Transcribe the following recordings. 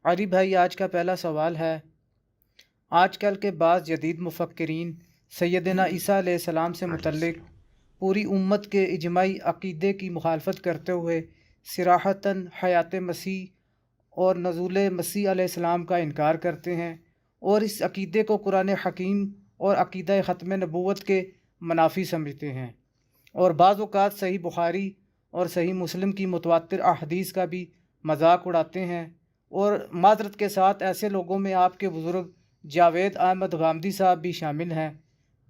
علی بھائی، آج کا پہلا سوال ہے، آج کل کے بعض جدید مفکرین سیدنا عیسیٰ علیہ السلام سے متعلق پوری امت کے اجماعی عقیدے کی مخالفت کرتے ہوئے صراحتاً حیات مسیح اور نزول مسیح علیہ السلام کا انکار کرتے ہیں، اور اس عقیدے کو قرآن حکیم اور عقیدہ ختم نبوت کے منافی سمجھتے ہیں، اور بعض اوقات صحیح بخاری اور صحیح مسلم کی متواتر احادیث کا بھی مذاق اڑاتے ہیں۔ اور معذرت کے ساتھ ایسے لوگوں میں آپ کے بزرگ جاوید احمد غامدی صاحب بھی شامل ہیں۔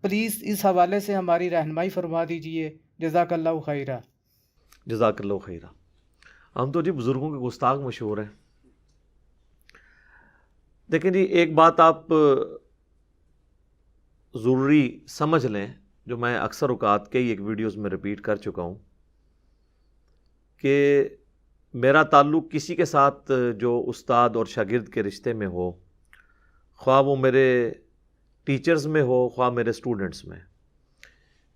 پلیز اس حوالے سے ہماری رہنمائی فرما دیجئے، جزاک اللہ خیرہ۔ جزاک اللہ خیرہ۔ ہم تو جی بزرگوں کے گستاخ مشہور ہیں۔ دیکھیں جی، ایک بات آپ ضروری سمجھ لیں، جو میں اکثر اوقات کئی ایک ویڈیوز میں ریپیٹ کر چکا ہوں، کہ میرا تعلق کسی کے ساتھ جو استاد اور شاگرد کے رشتے میں ہو، خواہ وہ میرے ٹیچرز میں ہو خواہ میرے سٹوڈنٹس میں،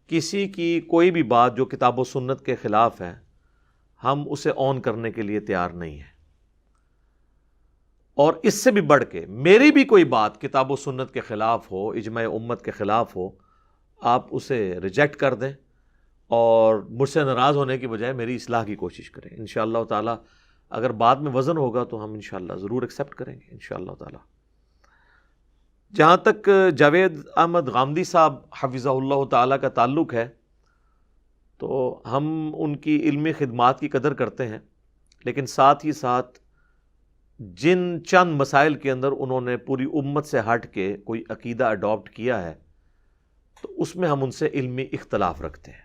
کسی کی کوئی بھی بات جو کتاب و سنت کے خلاف ہے، ہم اسے آن کرنے کے لیے تیار نہیں ہیں۔ اور اس سے بھی بڑھ کے میری بھی کوئی بات کتاب و سنت کے خلاف ہو، اجماع امت کے خلاف ہو، آپ اسے ریجیکٹ کر دیں اور مجھ سے ناراض ہونے کی بجائے میری اصلاح کی کوشش کریں۔ انشاءاللہ تعالی اگر بعد میں وزن ہوگا تو ہم انشاءاللہ ضرور ایکسیپٹ کریں گے انشاءاللہ تعالی۔ جہاں تک جاوید احمد غامدی صاحب حفظہ اللہ تعالی کا تعلق ہے، تو ہم ان کی علمی خدمات کی قدر کرتے ہیں، لیکن ساتھ ہی ساتھ جن چند مسائل کے اندر انہوں نے پوری امت سے ہٹ کے کوئی عقیدہ اڈاپٹ کیا ہے، تو اس میں ہم ان سے علمی اختلاف رکھتے ہیں۔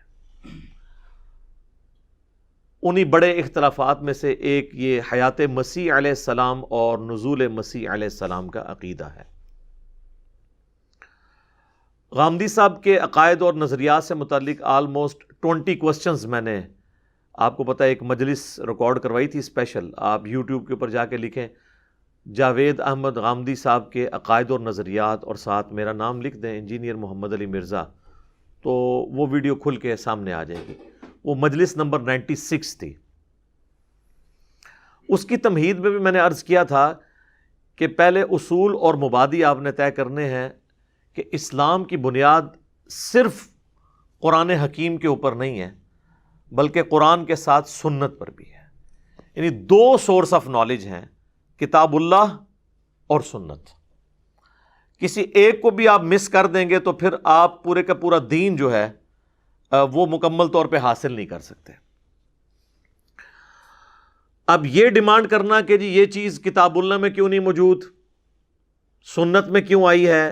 انہی بڑے اختلافات میں سے ایک یہ حیات مسیح علیہ السلام اور نزول مسیح علیہ السلام کا عقیدہ ہے۔ غامدی صاحب کے عقائد اور نظریات سے متعلق آلموسٹ 20 کوسچنز میں نے آپ کو پتہ ہے ایک مجلس ریکارڈ کروائی تھی اسپیشل۔ آپ یوٹیوب کے اوپر جا کے لکھیں جاوید احمد غامدی صاحب کے عقائد اور نظریات اور ساتھ میرا نام لکھ دیں انجینئر محمد علی مرزا، تو وہ ویڈیو کھل کے سامنے آ جائے گی۔ وہ مجلس نمبر 96 تھی۔ اس کی تمہید میں بھی میں نے عرض کیا تھا کہ پہلے اصول اور مبادی آپ نے طے کرنے ہیں کہ اسلام کی بنیاد صرف قرآن حکیم کے اوپر نہیں ہے، بلکہ قرآن کے ساتھ سنت پر بھی ہے۔ یعنی دو سورس آف نالج ہیں، کتاب اللہ اور سنت۔ کسی ایک کو بھی آپ مس کر دیں گے تو پھر آپ پورے کا پورا دین جو ہے وہ مکمل طور پہ حاصل نہیں کر سکتے۔ اب یہ ڈیمانڈ کرنا کہ جی یہ چیز کتاب اللہ میں کیوں نہیں موجود، سنت میں کیوں آئی ہے،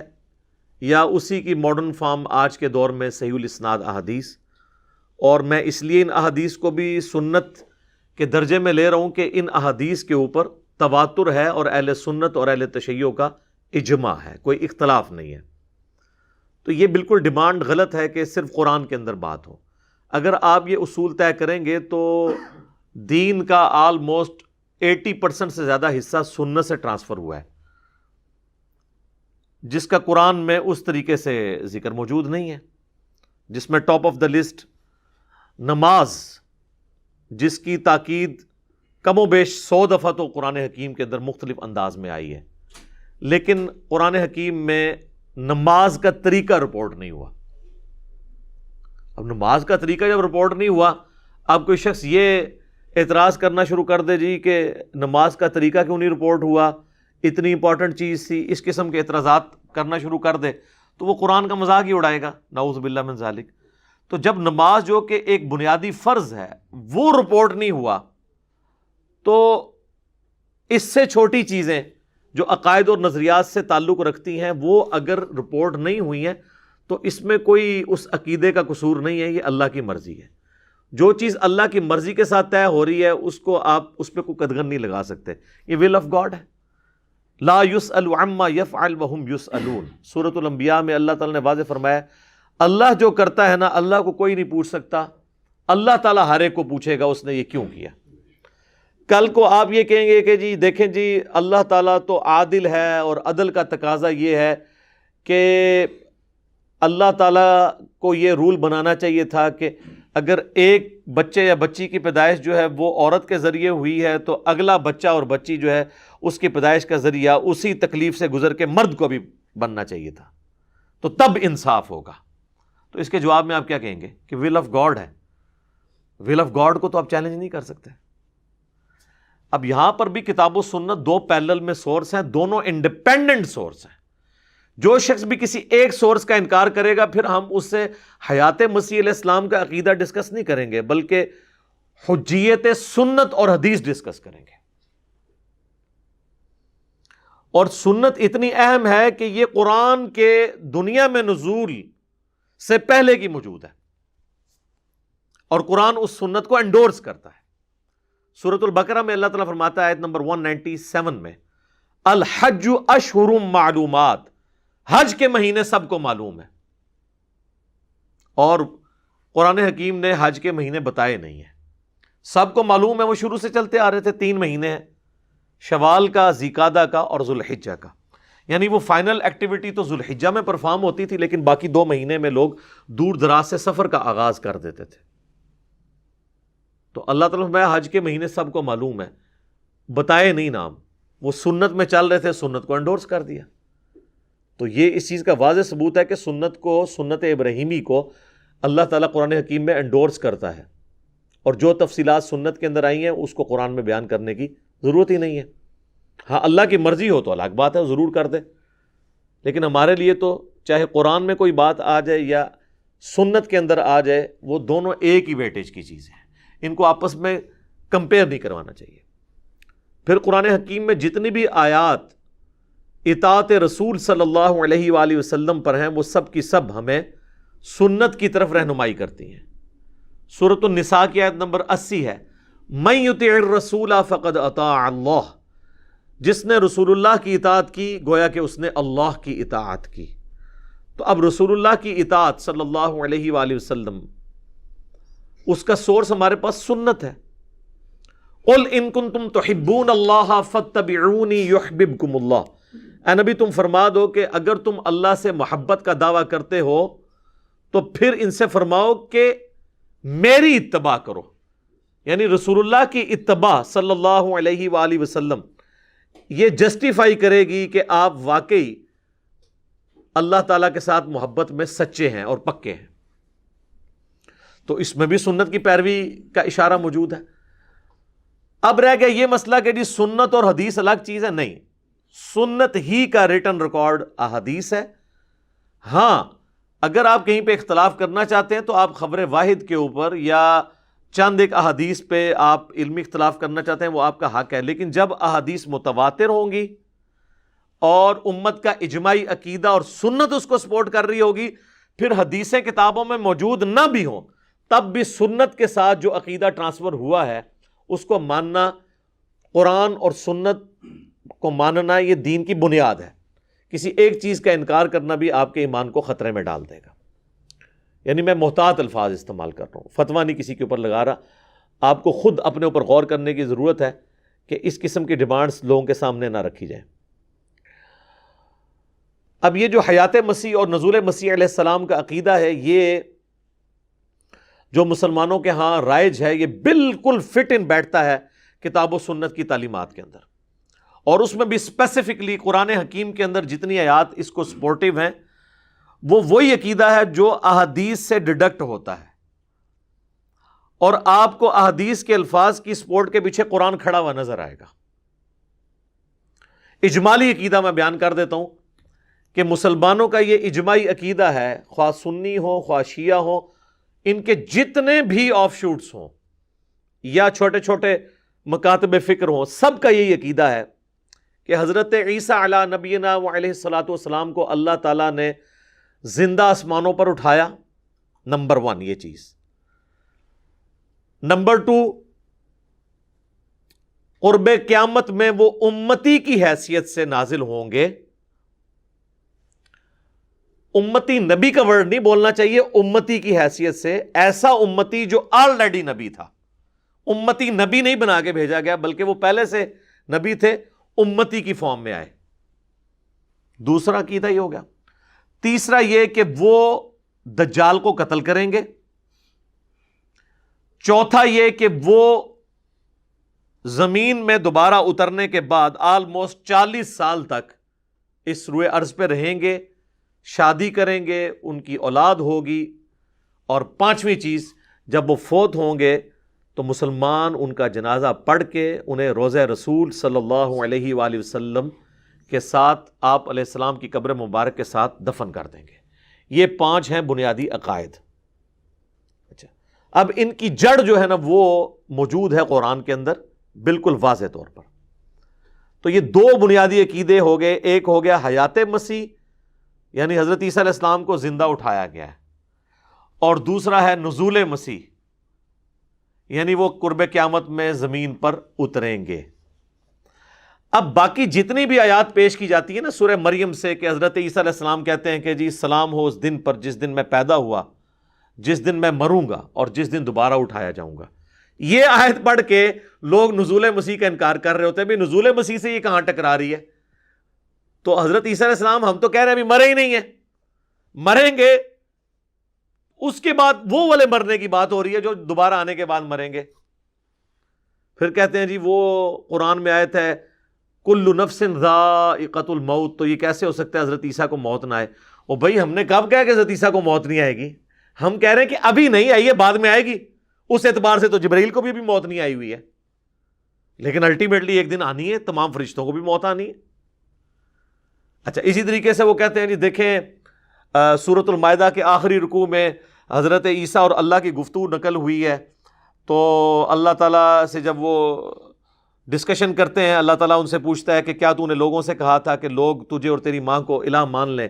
یا اسی کی ماڈرن فارم آج کے دور میں صحیح الاسناد احادیث، اور میں اس لیے ان احادیث کو بھی سنت کے درجے میں لے رہا ہوں کہ ان احادیث کے اوپر تواتر ہے اور اہل سنت اور اہل تشیع کا اجماع ہے، کوئی اختلاف نہیں ہے۔ تو یہ بالکل ڈیمانڈ غلط ہے کہ صرف قرآن کے اندر بات ہو۔ اگر آپ یہ اصول طے کریں گے تو دین کا آلموسٹ 80% سے زیادہ حصہ سنت سے ٹرانسفر ہوا ہے، جس کا قرآن میں اس طریقے سے ذکر موجود نہیں ہے، جس میں ٹاپ آف دا لسٹ نماز، جس کی تاکید کم و بیش 100 دفعہ تو قرآن حکیم کے اندر مختلف انداز میں آئی ہے، لیکن قرآن حکیم میں نماز کا طریقہ رپورٹ نہیں ہوا۔ اب نماز کا طریقہ جب رپورٹ نہیں ہوا، اب کوئی شخص یہ اعتراض کرنا شروع کر دے جی کہ نماز کا طریقہ کیوں نہیں رپورٹ ہوا، اتنی امپورٹنٹ چیز تھی، اس قسم کے اعتراضات کرنا شروع کر دے تو وہ قرآن کا مذاق ہی اڑائے گا، نعوذ باللہ من ذالک۔ تو جب نماز جو کہ ایک بنیادی فرض ہے وہ رپورٹ نہیں ہوا، تو اس سے چھوٹی چیزیں جو عقائد اور نظریات سے تعلق رکھتی ہیں وہ اگر رپورٹ نہیں ہوئی ہیں تو اس میں کوئی اس عقیدے کا قصور نہیں ہے، یہ اللہ کی مرضی ہے۔ جو چیز اللہ کی مرضی کے ساتھ طے ہو رہی ہے اس کو آپ اس پہ کوئی قدغن نہیں لگا سکتے، یہ ول آف گاڈ ہے۔ لا یسأل عما یفعل وہم یسألون، سورۃ الانبیاء میں اللہ تعالیٰ نے واضح فرمایا اللہ جو کرتا ہے نا، اللہ کو کوئی نہیں پوچھ سکتا، اللہ تعالیٰ ہر ایک کو پوچھے گا اس نے یہ کیوں کیا۔ کل کو آپ یہ کہیں گے کہ جی دیکھیں جی اللہ تعالیٰ تو عادل ہے، اور عدل کا تقاضا یہ ہے کہ اللہ تعالیٰ کو یہ رول بنانا چاہیے تھا کہ اگر ایک بچے یا بچی کی پیدائش جو ہے وہ عورت کے ذریعے ہوئی ہے تو اگلا بچہ اور بچی جو ہے اس کی پیدائش کا ذریعہ اسی تکلیف سے گزر کے مرد کو بھی بننا چاہیے تھا، تو تب انصاف ہوگا۔ تو اس کے جواب میں آپ کیا کہیں گے کہ ول آف گاڈ ہے، ول آف گاڈ کو تو آپ چیلنج نہیں کر سکتے۔ اب یہاں پر بھی کتاب و سنت دو پیرلل میں سورس ہیں، دونوں انڈیپینڈنٹ سورس ہیں۔ جو شخص بھی کسی ایک سورس کا انکار کرے گا پھر ہم اس سے حیات مسیح علیہ السلام کا عقیدہ ڈسکس نہیں کریں گے، بلکہ حجیت سنت اور حدیث ڈسکس کریں گے۔ اور سنت اتنی اہم ہے کہ یہ قرآن کے دنیا میں نزول سے پہلے کی موجود ہے، اور قرآن اس سنت کو انڈورس کرتا ہے۔ سورۃ البقرہ میں اللہ تعالیٰ فرماتا ہے آیت نمبر 197 میں، الحج اشہر معلومات، حج کے مہینے سب کو معلوم ہے، اور قرآن حکیم نے حج کے مہینے بتائے نہیں ہیں۔ سب کو معلوم ہے، وہ شروع سے چلتے آ رہے تھے، 3 مہینے ہیں، شوال کا، ذیقعدہ کا اور ذوالحجہ کا، یعنی وہ فائنل ایکٹیویٹی تو ذوالحجہ میں پرفارم ہوتی تھی، لیکن باقی 2 مہینے میں لوگ دور دراز سے سفر کا آغاز کر دیتے تھے۔ تو اللہ تعالیٰ میں حج کے مہینے سب کو معلوم ہے، بتائے نہیں نام، وہ سنت میں چل رہے تھے، سنت کو انڈورس کر دیا۔ تو یہ اس چیز کا واضح ثبوت ہے کہ سنت کو، سنت ابراہیمی کو اللہ تعالیٰ قرآن حکیم میں انڈورس کرتا ہے، اور جو تفصیلات سنت کے اندر آئی ہیں اس کو قرآن میں بیان کرنے کی ضرورت ہی نہیں ہے۔ ہاں اللہ کی مرضی ہو تو الگ بات ہے، ضرور کر دے، لیکن ہمارے لیے تو چاہے قرآن میں کوئی بات آ جائے یا سنت کے اندر آ جائے، وہ دونوں ایک ہی ویٹیج کی چیزیں ہیں، ان کو آپس میں کمپیئر نہیں کروانا چاہیے۔ پھر قرآن حکیم میں جتنی بھی آیات اطاعت رسول صلی اللہ علیہ وآلہ وسلم پر ہیں، وہ سب کی سب ہمیں سنت کی طرف رہنمائی کرتی ہیں۔ سورۃ النساء کی آیت نمبر 80 ہے، من یطع الرسول فقد اطاع اللہ، جس نے رسول اللہ کی اطاعت کی گویا کہ اس نے اللہ کی اطاعت کی۔ تو اب رسول اللہ کی اطاعت صلی اللہ علیہ وآلہ وسلم، اس کا سورس ہمارے پاس سنت ہے۔ قل ان کنتم تحبون اللہ فاتبعونی یحببکم اللہ، اے نبی تم فرما دو کہ اگر تم اللہ سے محبت کا دعویٰ کرتے ہو تو پھر ان سے فرماؤ کہ میری اتباع کرو، یعنی رسول اللہ کی اتباع صلی اللہ علیہ وآلہ وسلم یہ جسٹیفائی کرے گی کہ آپ واقعی اللہ تعالیٰ کے ساتھ محبت میں سچے ہیں اور پکے ہیں۔ تو اس میں بھی سنت کی پیروی کا اشارہ موجود ہے۔ اب رہ گیا یہ مسئلہ کہ جی سنت اور حدیث الگ چیز ہے، نہیں، سنت ہی کا ریٹن ریکارڈ احادیث ہے۔ ہاں اگر آپ کہیں پہ اختلاف کرنا چاہتے ہیں تو آپ خبر واحد کے اوپر یا چند ایک احادیث پہ آپ علمی اختلاف کرنا چاہتے ہیں، وہ آپ کا حق ہے، لیکن جب احادیث متواتر ہوں گی اور امت کا اجماعی عقیدہ اور سنت اس کو سپورٹ کر رہی ہوگی، پھر حدیثیں کتابوں میں موجود نہ بھی ہوں تب بھی سنت کے ساتھ جو عقیدہ ٹرانسفر ہوا ہے اس کو ماننا، قرآن اور سنت کو ماننا، یہ دین کی بنیاد ہے۔ کسی ایک چیز کا انکار کرنا بھی آپ کے ایمان کو خطرے میں ڈال دے گا۔ یعنی میں محتاط الفاظ استعمال کر رہا ہوں، فتویٰ نہیں کسی کے اوپر لگا رہا، آپ کو خود اپنے اوپر غور کرنے کی ضرورت ہے کہ اس قسم کی ڈیمانڈز لوگوں کے سامنے نہ رکھی جائیں۔ اب یہ جو حیات مسیح اور نزول مسیح علیہ السلام کا عقیدہ ہے، یہ جو مسلمانوں کے ہاں رائج ہے، یہ بالکل فٹ ان بیٹھتا ہے کتاب و سنت کی تعلیمات کے اندر، اور اس میں بھی اسپیسیفکلی قرآن حکیم کے اندر جتنی آیات اس کو سپورٹیو ہیں وہ وہی عقیدہ ہے جو احادیث سے ڈیڈکٹ ہوتا ہے، اور آپ کو احادیث کے الفاظ کی سپورٹ کے پیچھے قرآن کھڑا ہوا نظر آئے گا۔ اجمالی عقیدہ میں بیان کر دیتا ہوں کہ مسلمانوں کا یہ اجماعی عقیدہ ہے، خواہ سنی ہو خواہ شیعہ ہو، ان کے جتنے بھی آف شوٹس ہوں یا چھوٹے چھوٹے مکاتب فکر ہوں، سب کا یہی عقیدہ ہے کہ حضرت عیسیٰ علی نبینا علیہ الصلوۃ والسلام کو اللہ تعالیٰ نے زندہ آسمانوں پر اٹھایا، نمبر 1 یہ چیز۔ نمبر 2، قرب قیامت میں وہ امتی کی حیثیت سے نازل ہوں گے۔ امتی نبی کا ورڈ نہیں بولنا چاہیے، امتی کی حیثیت سے، ایسا امتی جو آلریڈی نبی تھا۔ امتی نبی نہیں بنا کے بھیجا گیا بلکہ وہ پہلے سے نبی تھے، امتی کی فارم میں آئے۔ دوسرا عقیدہ یہ ہو گیا۔ تیسرا یہ کہ وہ دجال کو قتل کریں گے، چوتھا یہ کہ وہ زمین میں دوبارہ اترنے کے بعد آلموسٹ 40 سال تک اس روئے ارض پہ رہیں گے، شادی کریں گے، ان کی اولاد ہوگی، اور پانچویں چیز، جب وہ فوت ہوں گے تو مسلمان ان کا جنازہ پڑھ کے انہیں روضہ رسول صلی اللہ علیہ وآلہ وسلم کے ساتھ آپ علیہ السلام کی قبر مبارک کے ساتھ دفن کر دیں گے۔ یہ 5 ہیں بنیادی عقائد۔ اچھا، اب ان کی جڑ جو ہے نا وہ موجود ہے قرآن کے اندر بالکل واضح طور پر۔ تو یہ 2 بنیادی عقیدے ہو گئے، ایک ہو گیا حیات مسیح، یعنی حضرت عیسیٰ علیہ السلام کو زندہ اٹھایا گیا ہے، اور دوسرا ہے نزول مسیح، یعنی وہ قرب قیامت میں زمین پر اتریں گے۔ اب باقی جتنی بھی آیات پیش کی جاتی ہے نا سورہ مریم سے، کہ حضرت عیسیٰ علیہ السلام کہتے ہیں کہ جی سلام ہو اس دن پر جس دن میں پیدا ہوا، جس دن میں مروں گا اور جس دن دوبارہ اٹھایا جاؤں گا، یہ آیت پڑھ کے لوگ نزول مسیح کا انکار کر رہے ہوتے ہیں۔ بھی نزول مسیح سے یہ کہاں ٹکرا رہی ہے؟ تو حضرت عیسیٰ علیہ السلام ہم تو کہہ رہے ہیں ابھی مرے ہی نہیں ہیں، مریں گے، اس کے بعد وہ والے مرنے کی بات ہو رہی ہے جو دوبارہ آنے کے بعد مریں گے۔ پھر کہتے ہیں جی وہ قرآن میں آیت ہے کل نفس ذائقۃ الموت، تو یہ کیسے ہو سکتا ہے حضرت عیسیٰ کو موت نہ آئے؟ او بھائی ہم نے کب کہا کہ حضرت عیسیٰ کو موت نہیں آئے گی؟ ہم کہہ رہے ہیں کہ ابھی نہیں آئی ہے، بعد میں آئے گی۔ اس اعتبار سے تو جبرائیل کو بھی ابھی موت نہیں آئی ہوئی ہے، لیکن الٹیمیٹلی ایک دن آنی ہے، تمام فرشتوں کو بھی موت آنی ہے۔ اچھا، اسی طریقے سے وہ کہتے ہیں جی دیکھیں سورۃ المائدہ کے آخری رکوع میں حضرت عیسیٰ اور اللہ کی گفتگو نقل ہوئی ہے، تو اللہ تعالیٰ سے جب وہ ڈسکشن کرتے ہیں، اللہ تعالیٰ ان سے پوچھتا ہے کہ کیا تو نے لوگوں سے کہا تھا کہ لوگ تجھے اور تیری ماں کو الہ مان لیں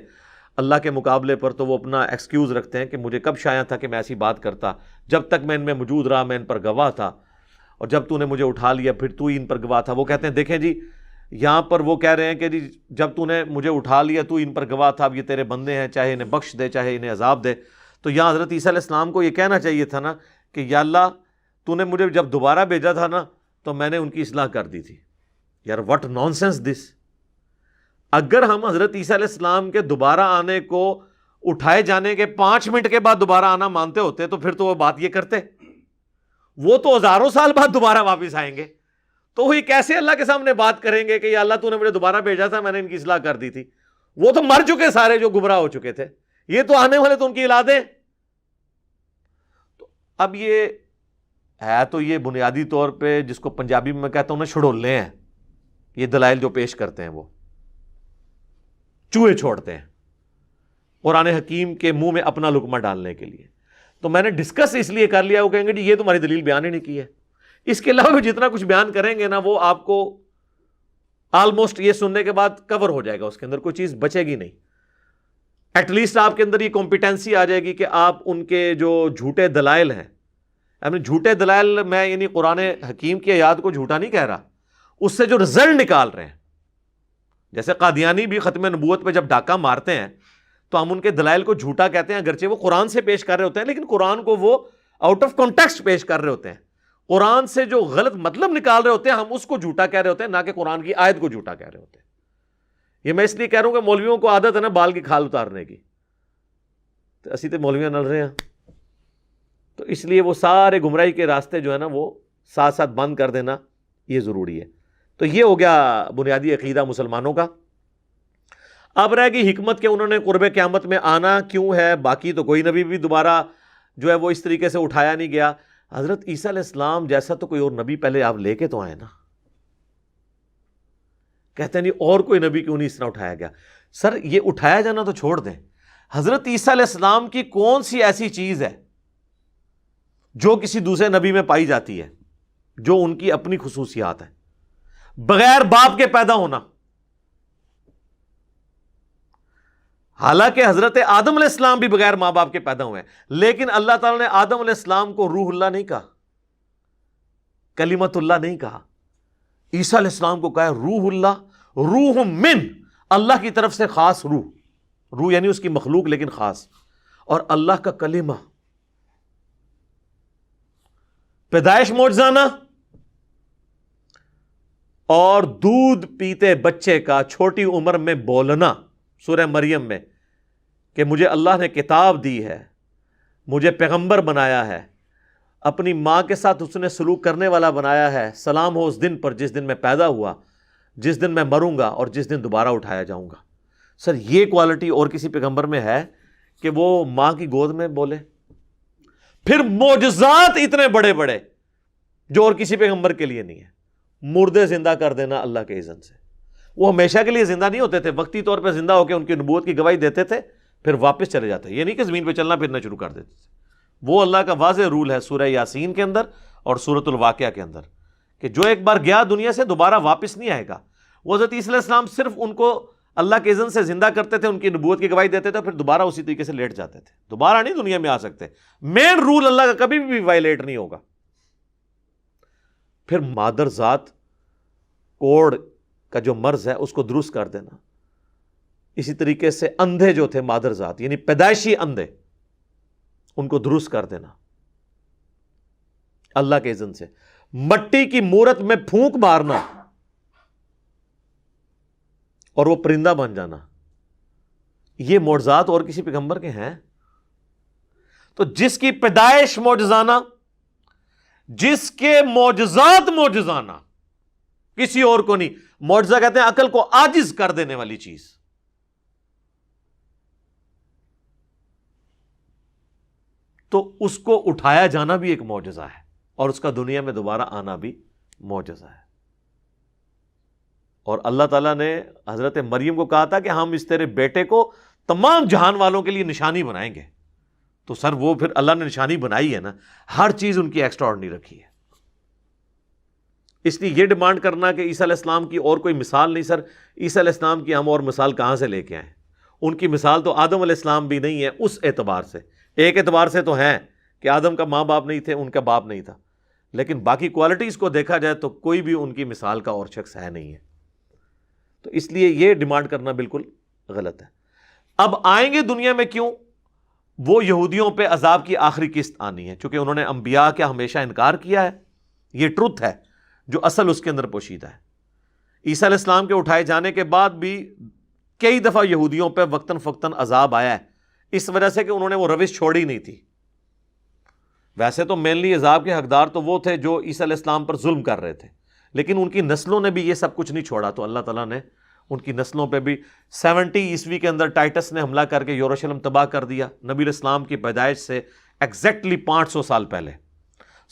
اللہ کے مقابلے پر؟ تو وہ اپنا ایکسکیوز رکھتے ہیں کہ مجھے کب شایع تھا کہ میں ایسی بات کرتا، جب تک میں ان میں موجود رہا میں ان پر گواہ تھا، اور جب تو نے مجھے اٹھا لیا پھر تو ہی ان پر گواہ تھا۔ وہ کہتے ہیں دیکھیں جی یہاں پر وہ کہہ رہے ہیں کہ جی جب تو نے مجھے اٹھا لیا تو ان پر گواہ تھا، اب یہ تیرے بندے ہیں، چاہے انہیں بخش دے چاہے انہیں عذاب دے۔ تو یہاں حضرت عیسیٰ علیہ السلام کو یہ کہنا چاہیے تھا نا کہ یا اللہ تو نے مجھے جب دوبارہ بھیجا تھا نا تو میں نے ان کی اصلاح کر دی تھی۔ یار واٹ نانسنس دس! اگر ہم حضرت عیسیٰ علیہ السلام کے دوبارہ آنے کو اٹھائے جانے کے 5 منٹ کے بعد دوبارہ آنا مانتے ہوتے تو پھر تو وہ بات یہ کرتے، وہ تو ہزاروں سال بعد دوبارہ واپس آئیں گے، تو وہ کیسے اللہ کے سامنے بات کریں گے کہ یا اللہ تو نے مجھے دوبارہ بھیجا تھا میں نے ان کی اصلاح کر دی تھی؟ وہ تو مر چکے سارے جو گمراہ ہو چکے تھے، یہ تو آنے والے تو ان کی اولادیں۔ تو اب یہ ہے تو یہ بنیادی طور پہ جس کو پنجابی میں کہتا ہوں نا چھڑولے ہیں، یہ دلائل جو پیش کرتے ہیں وہ چوہے چھوڑتے ہیں قرآن حکیم کے منہ میں اپنا لقمہ ڈالنے کے لیے۔ تو میں نے ڈسکس اس لیے کر لیا، وہ کہیں گے جی یہ تمہاری دلیل بیان ہی نہیں کی ہے۔ اس کے علاوہ بھی جتنا کچھ بیان کریں گے نا وہ آپ کو آلموسٹ یہ سننے کے بعد کور ہو جائے گا، اس کے اندر کوئی چیز بچے گی نہیں۔ ایٹ لیسٹ آپ کے اندر یہ کمپیٹنسی آ جائے گی کہ آپ ان کے جو جھوٹے دلائل ہیں، جھوٹے دلائل میں یعنی قرآن حکیم کی آیات کو جھوٹا نہیں کہہ رہا، اس سے جو رزلٹ نکال رہے ہیں، جیسے قادیانی بھی ختم نبوت پہ جب ڈاکہ مارتے ہیں تو ہم ان کے دلائل کو جھوٹا کہتے ہیں، اگرچہ وہ قرآن سے پیش کر رہے ہوتے ہیں لیکن قرآن کو وہ آؤٹ آف کانٹیکسٹ پیش کر رہے ہوتے ہیں، قرآن سے جو غلط مطلب نکال رہے ہوتے ہیں ہم اس کو جھوٹا کہہ رہے ہوتے ہیں، نہ کہ قرآن کی آیت کو جھوٹا کہہ رہے ہوتے ہیں۔ یہ میں اس لیے کہہ رہا ہوں کہ مولویوں کو عادت ہے نا بال کی کھال اتارنے کی، تو اسی تے مولویاں نل رہے ہیں، تو اس لیے وہ سارے گمراہی کے راستے جو ہے نا وہ ساتھ ساتھ بند کر دینا یہ ضروری ہے۔ تو یہ ہو گیا بنیادی عقیدہ مسلمانوں کا۔ اب رہ گئی حکمت کہ انہوں نے قرب قیامت میں آنا کیوں ہے، باقی تو کوئی نبی بھی دوبارہ جو ہے وہ اس طریقے سے اٹھایا نہیں گیا۔ حضرت عیسیٰ علیہ السلام جیسا تو کوئی اور نبی پہلے آپ لے کے تو آئے نا، کہتے ہیں نہیں اور کوئی نبی کیوں نہیں اس طرح اٹھایا گیا؟ سر یہ اٹھایا جانا تو چھوڑ دیں، حضرت عیسیٰ علیہ السلام کی کون سی ایسی چیز ہے جو کسی دوسرے نبی میں پائی جاتی ہے، جو ان کی اپنی خصوصیات ہیں؟ بغیر باپ کے پیدا ہونا، حالانکہ حضرت آدم علیہ السلام بھی بغیر ماں باپ کے پیدا ہوئے ہیں، لیکن اللہ تعالیٰ نے آدم علیہ السلام کو روح اللہ نہیں کہا، کلمت اللہ نہیں کہا، عیسیٰ علیہ السلام کو کہا روح اللہ، روح من اللہ کی طرف سے خاص روح یعنی اس کی مخلوق لیکن خاص، اور اللہ کا کلمہ، پیدائش معجزانہ، اور دودھ پیتے بچے کا چھوٹی عمر میں بولنا سورہ مریم میں کہ مجھے اللہ نے کتاب دی ہے، مجھے پیغمبر بنایا ہے، اپنی ماں کے ساتھ اس نے سلوک کرنے والا بنایا ہے، سلام ہو اس دن پر جس دن میں پیدا ہوا، جس دن میں مروں گا اور جس دن دوبارہ اٹھایا جاؤں گا۔ سر یہ کوالٹی اور کسی پیغمبر میں ہے کہ وہ ماں کی گود میں بولے؟ پھر معجزات اتنے بڑے بڑے جو اور کسی پیغمبر کے لیے نہیں ہے، مردے زندہ کر دینا اللہ کے اذن سے۔ وہ ہمیشہ کے لیے زندہ نہیں ہوتے تھے، وقتی طور پہ زندہ ہو کے ان کی نبوت کی گواہی دیتے تھے، پھر واپس چلے جاتے۔ یہ نہیں کہ زمین پہ چلنا پھرنا شروع کر دیتے تھے۔ وہ اللہ کا واضح رول ہے سورہ یاسین کے اندر اور سورۃ الواقعہ کے اندر کہ جو ایک بار گیا دنیا سے دوبارہ واپس نہیں آئے گا۔ وہ حضرت عیسیٰ علیہ السلام صرف ان کو اللہ کے اذن سے زندہ کرتے تھے، ان کی نبوت کی گواہی دیتے تھے، پھر دوبارہ اسی طریقے سے لیٹ جاتے تھے، دوبارہ نہیں دنیا میں آ سکتے۔ مین رول اللہ کا کبھی بھی وائلیٹ نہیں ہوگا۔ پھر مادر ذات کوڑ کا جو مرض ہے اس کو درست کر دینا۔ اسی طریقے سے اندھے جو تھے مادر ذات یعنی پیدائشی اندھے، ان کو درست کر دینا اللہ کے اذن سے۔ مٹی کی مورت میں پھونک مارنا اور وہ پرندہ بن جانا، یہ معجزات اور کسی پیغمبر کے ہیں؟ تو جس کی پیدائش معجزانہ، جس کے معجزات معجزانہ، کسی اور کو نہیں۔ معجزہ کہتے ہیں عقل کو عاجز کر دینے والی چیز۔ تو اس کو اٹھایا جانا بھی ایک معجزہ ہے اور اس کا دنیا میں دوبارہ آنا بھی معجزہ ہے۔ اور اللہ تعالیٰ نے حضرت مریم کو کہا تھا کہ ہم اس تیرے بیٹے کو تمام جہان والوں کے لیے نشانی بنائیں گے۔ تو سر وہ پھر اللہ نے نشانی بنائی ہے نا، ہر چیز ان کی ایکسٹرا آرڈنری رکھی ہے۔ اس لیے یہ ڈیمانڈ کرنا کہ عیسیٰ علیہ السلام کی اور کوئی مثال نہیں، سر عیسیٰ علیہ السلام کی ہم اور مثال کہاں سے لے کے آئیں؟ ان کی مثال تو آدم علیہ السلام بھی نہیں ہے اس اعتبار سے، ایک اعتبار سے تو ہیں کہ آدم کا ماں باپ نہیں تھے، ان کا باپ نہیں تھا، لیکن باقی کوالٹیز کو دیکھا جائے تو کوئی بھی ان کی مثال کا اور شخص ہے نہیں ہے۔ تو اس لیے یہ ڈیمانڈ کرنا بالکل غلط ہے۔ اب آئیں گے دنیا میں کیوں؟ وہ یہودیوں پہ عذاب کی آخری قسط آنی ہے، چونکہ انہوں نے انبیاء کا ہمیشہ انکار کیا ہے۔ یہ ٹروتھ ہے جو اصل اس کے اندر پوشیدہ ہے۔ عیسیٰ علیہ السلام کے اٹھائے جانے کے بعد بھی کئی دفعہ یہودیوں پہ وقتاً فوقتاً عذاب آیا ہے، اس وجہ سے کہ انہوں نے وہ روش چھوڑی نہیں تھی۔ ویسے تو مینلی عذاب کے حقدار تو وہ تھے جو عیسیٰ علیہ السلام پر ظلم کر رہے تھے، لیکن ان کی نسلوں نے بھی یہ سب کچھ نہیں چھوڑا، تو اللہ تعالیٰ نے ان کی نسلوں پہ بھی 70 عیسوی کے اندر ٹائٹس نے حملہ کر کے یروشلم تباہ کر دیا۔ نبی علیہ السلام کی پیدائش سے ایگزیکٹلی 500 سال پہلے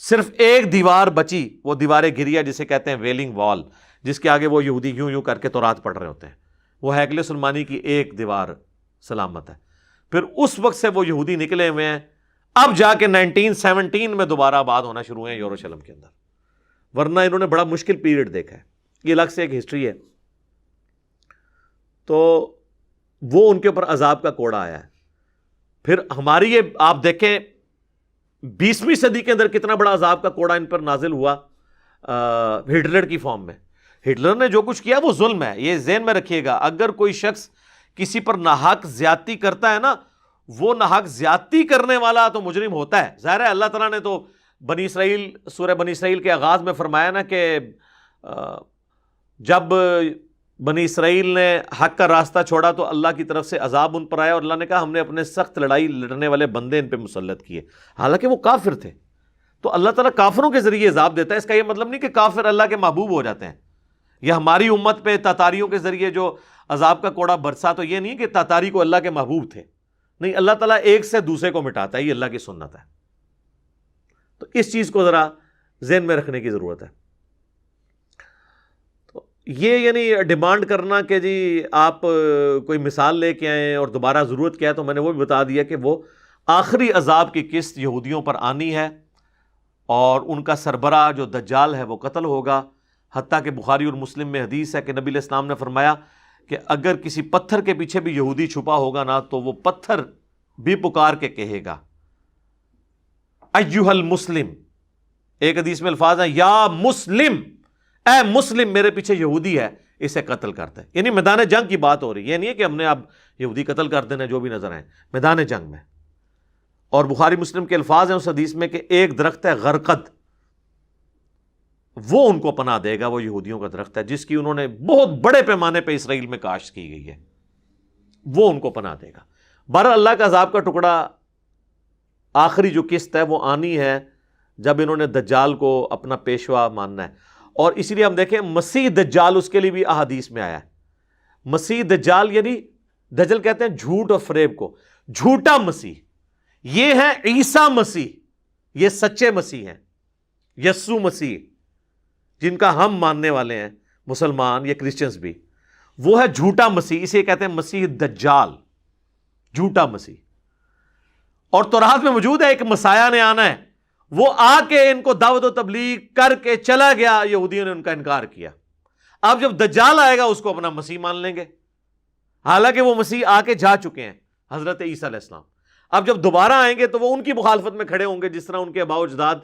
صرف ایک دیوار بچی، وہ دیوار گریا جسے کہتے ہیں ویلنگ وال، جس کے آگے وہ یہودی یوں یوں کر کے تورات پڑھ رہے ہوتے ہیں، وہ ہیکل سلیمانی کی ایک دیوار سلامت ہے۔ پھر اس وقت سے وہ یہودی نکلے ہوئے ہیں، اب جا کے 1917 میں دوبارہ آباد ہونا شروع ہوئے ہیں یروشلم کے اندر، ورنہ انہوں نے بڑا مشکل پیریڈ دیکھا ہے۔ یہ الگ سے ایک ہسٹری ہے۔ تو وہ ان کے اوپر عذاب کا کوڑا آیا ہے۔ پھر ہماری یہ آپ دیکھیں 20ویں صدی کے اندر کتنا بڑا عذاب کا کوڑا ان پر نازل ہوا ہٹلر کی فارم میں۔ ہٹلر نے جو کچھ کیا وہ ظلم ہے، یہ ذہن میں رکھیے گا۔ اگر کوئی شخص کسی پر ناحق زیادتی کرتا ہے نا، وہ ناحق زیادتی کرنے والا تو مجرم ہوتا ہے۔ ظاہر ہے اللہ تعالیٰ نے تو بنی اسرائیل، سورہ بنی اسرائیل کے آغاز میں فرمایا نا کہ جب بنی اسرائیل نے حق کا راستہ چھوڑا تو اللہ کی طرف سے عذاب ان پر آیا، اور اللہ نے کہا ہم نے اپنے سخت لڑائی لڑنے والے بندے ان پہ مسلط کیے، حالانکہ وہ کافر تھے۔ تو اللہ تعالیٰ کافروں کے ذریعے عذاب دیتا ہے، اس کا یہ مطلب نہیں کہ کافر اللہ کے محبوب ہو جاتے ہیں۔ یا ہماری امت پہ تاتاریوں کے ذریعے جو عذاب کا کوڑا برسا، تو یہ نہیں کہ تاتاری کو اللہ کے محبوب تھے، نہیں، اللہ تعالیٰ ایک سے دوسرے کو مٹاتا ہے، یہ اللہ کی سنت ہے۔ تو اس چیز کو ذرا ذہن میں رکھنے کی ضرورت ہے۔ تو یہ یعنی ڈیمانڈ کرنا کہ جی آپ کوئی مثال لے کے آئیں اور دوبارہ ضرورت کیا ہے، تو میں نے وہ بھی بتا دیا کہ وہ آخری عذاب کی قسط یہودیوں پر آنی ہے، اور ان کا سربراہ جو دجال ہے وہ قتل ہوگا۔ حتیٰ کہ بخاری اور مسلم میں حدیث ہے کہ نبی علیہ السلام نے فرمایا کہ اگر کسی پتھر کے پیچھے بھی یہودی چھپا ہوگا نا، تو وہ پتھر بھی پکار کے کہے گا ایھا المسلم، ایک حدیث میں الفاظ ہیں یا مسلم، اے مسلم میرے پیچھے یہودی ہے، اسے قتل کرتا ہے۔ یعنی میدان جنگ کی بات ہو رہی ہے، یہ نہیں ہے کہ ہم نے اب یہودی قتل کر دینا جو بھی نظر آئے، میدان جنگ میں۔ اور بخاری مسلم کے الفاظ ہیں اس حدیث میں کہ ایک درخت ہے غرقد، وہ ان کو پناہ دے گا، وہ یہودیوں کا درخت ہے جس کی انہوں نے بہت بڑے پیمانے پہ اسرائیل میں کاشت کی گئی ہے، وہ ان کو پناہ دے گا۔ بہرحال اللہ کا عذاب کا ٹکڑا آخری جو قسط ہے وہ آنی ہے جب انہوں نے دجال کو اپنا پیشوا ماننا ہے. اور اسی لیے ہم دیکھیں مسیح دجال، اس کے لیے بھی احادیث میں آیا ہے. مسیح دجال یعنی دجل کہتے ہیں جھوٹ اور فریب کو، جھوٹا مسیح. یہ ہے عیسیٰ مسیح، یہ سچے مسیح ہیں. یسوع مسیح جن کا ہم ماننے والے ہیں مسلمان یا کرسچنز بھی، وہ ہے جھوٹا مسیح. اسے کہتے ہیں مسیح دجال، جھوٹا مسیح. اور تورات میں موجود ہے ایک مسیح نے آنا ہے، وہ آ کے ان کو دعوت و تبلیغ کر کے چلا گیا، یہودیوں نے ان کا انکار کیا. اب جب دجال آئے گا اس کو اپنا مسیح مان لیں گے، حالانکہ وہ مسیح آ کے جا چکے ہیں، حضرت عیسیٰ علیہ السلام. اب جب دوبارہ آئیں گے تو وہ ان کی مخالفت میں کھڑے ہوں گے، جس طرح ان کے آباء و اجداد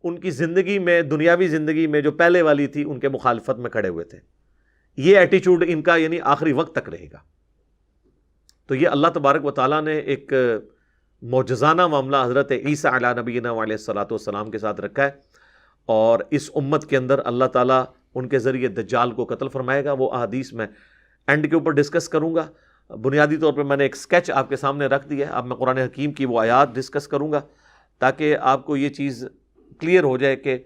ان کی زندگی میں، دنیاوی زندگی میں جو پہلے والی تھی، ان کے مخالفت میں کھڑے ہوئے تھے. یہ ایٹیچیوڈ ان کا یعنی آخری وقت تک رہے گا. تو یہ اللہ تبارک و تعالیٰ نے ایک معجزانہ معاملہ حضرت عیسیٰ علیہ نبینا علیہ الصلوۃ والسلام کے ساتھ رکھا ہے، اور اس امت کے اندر اللہ تعالیٰ ان کے ذریعے دجال کو قتل فرمائے گا. وہ احادیث میں اینڈ کے اوپر ڈسکس کروں گا. بنیادی طور پہ میں نے ایک سکیچ آپ کے سامنے رکھ دیا ہے. اب میں قرآن حکیم کی وہ آیات ڈسکس کروں گا تاکہ آپ کو یہ چیز کلیئر ہو جائے کہ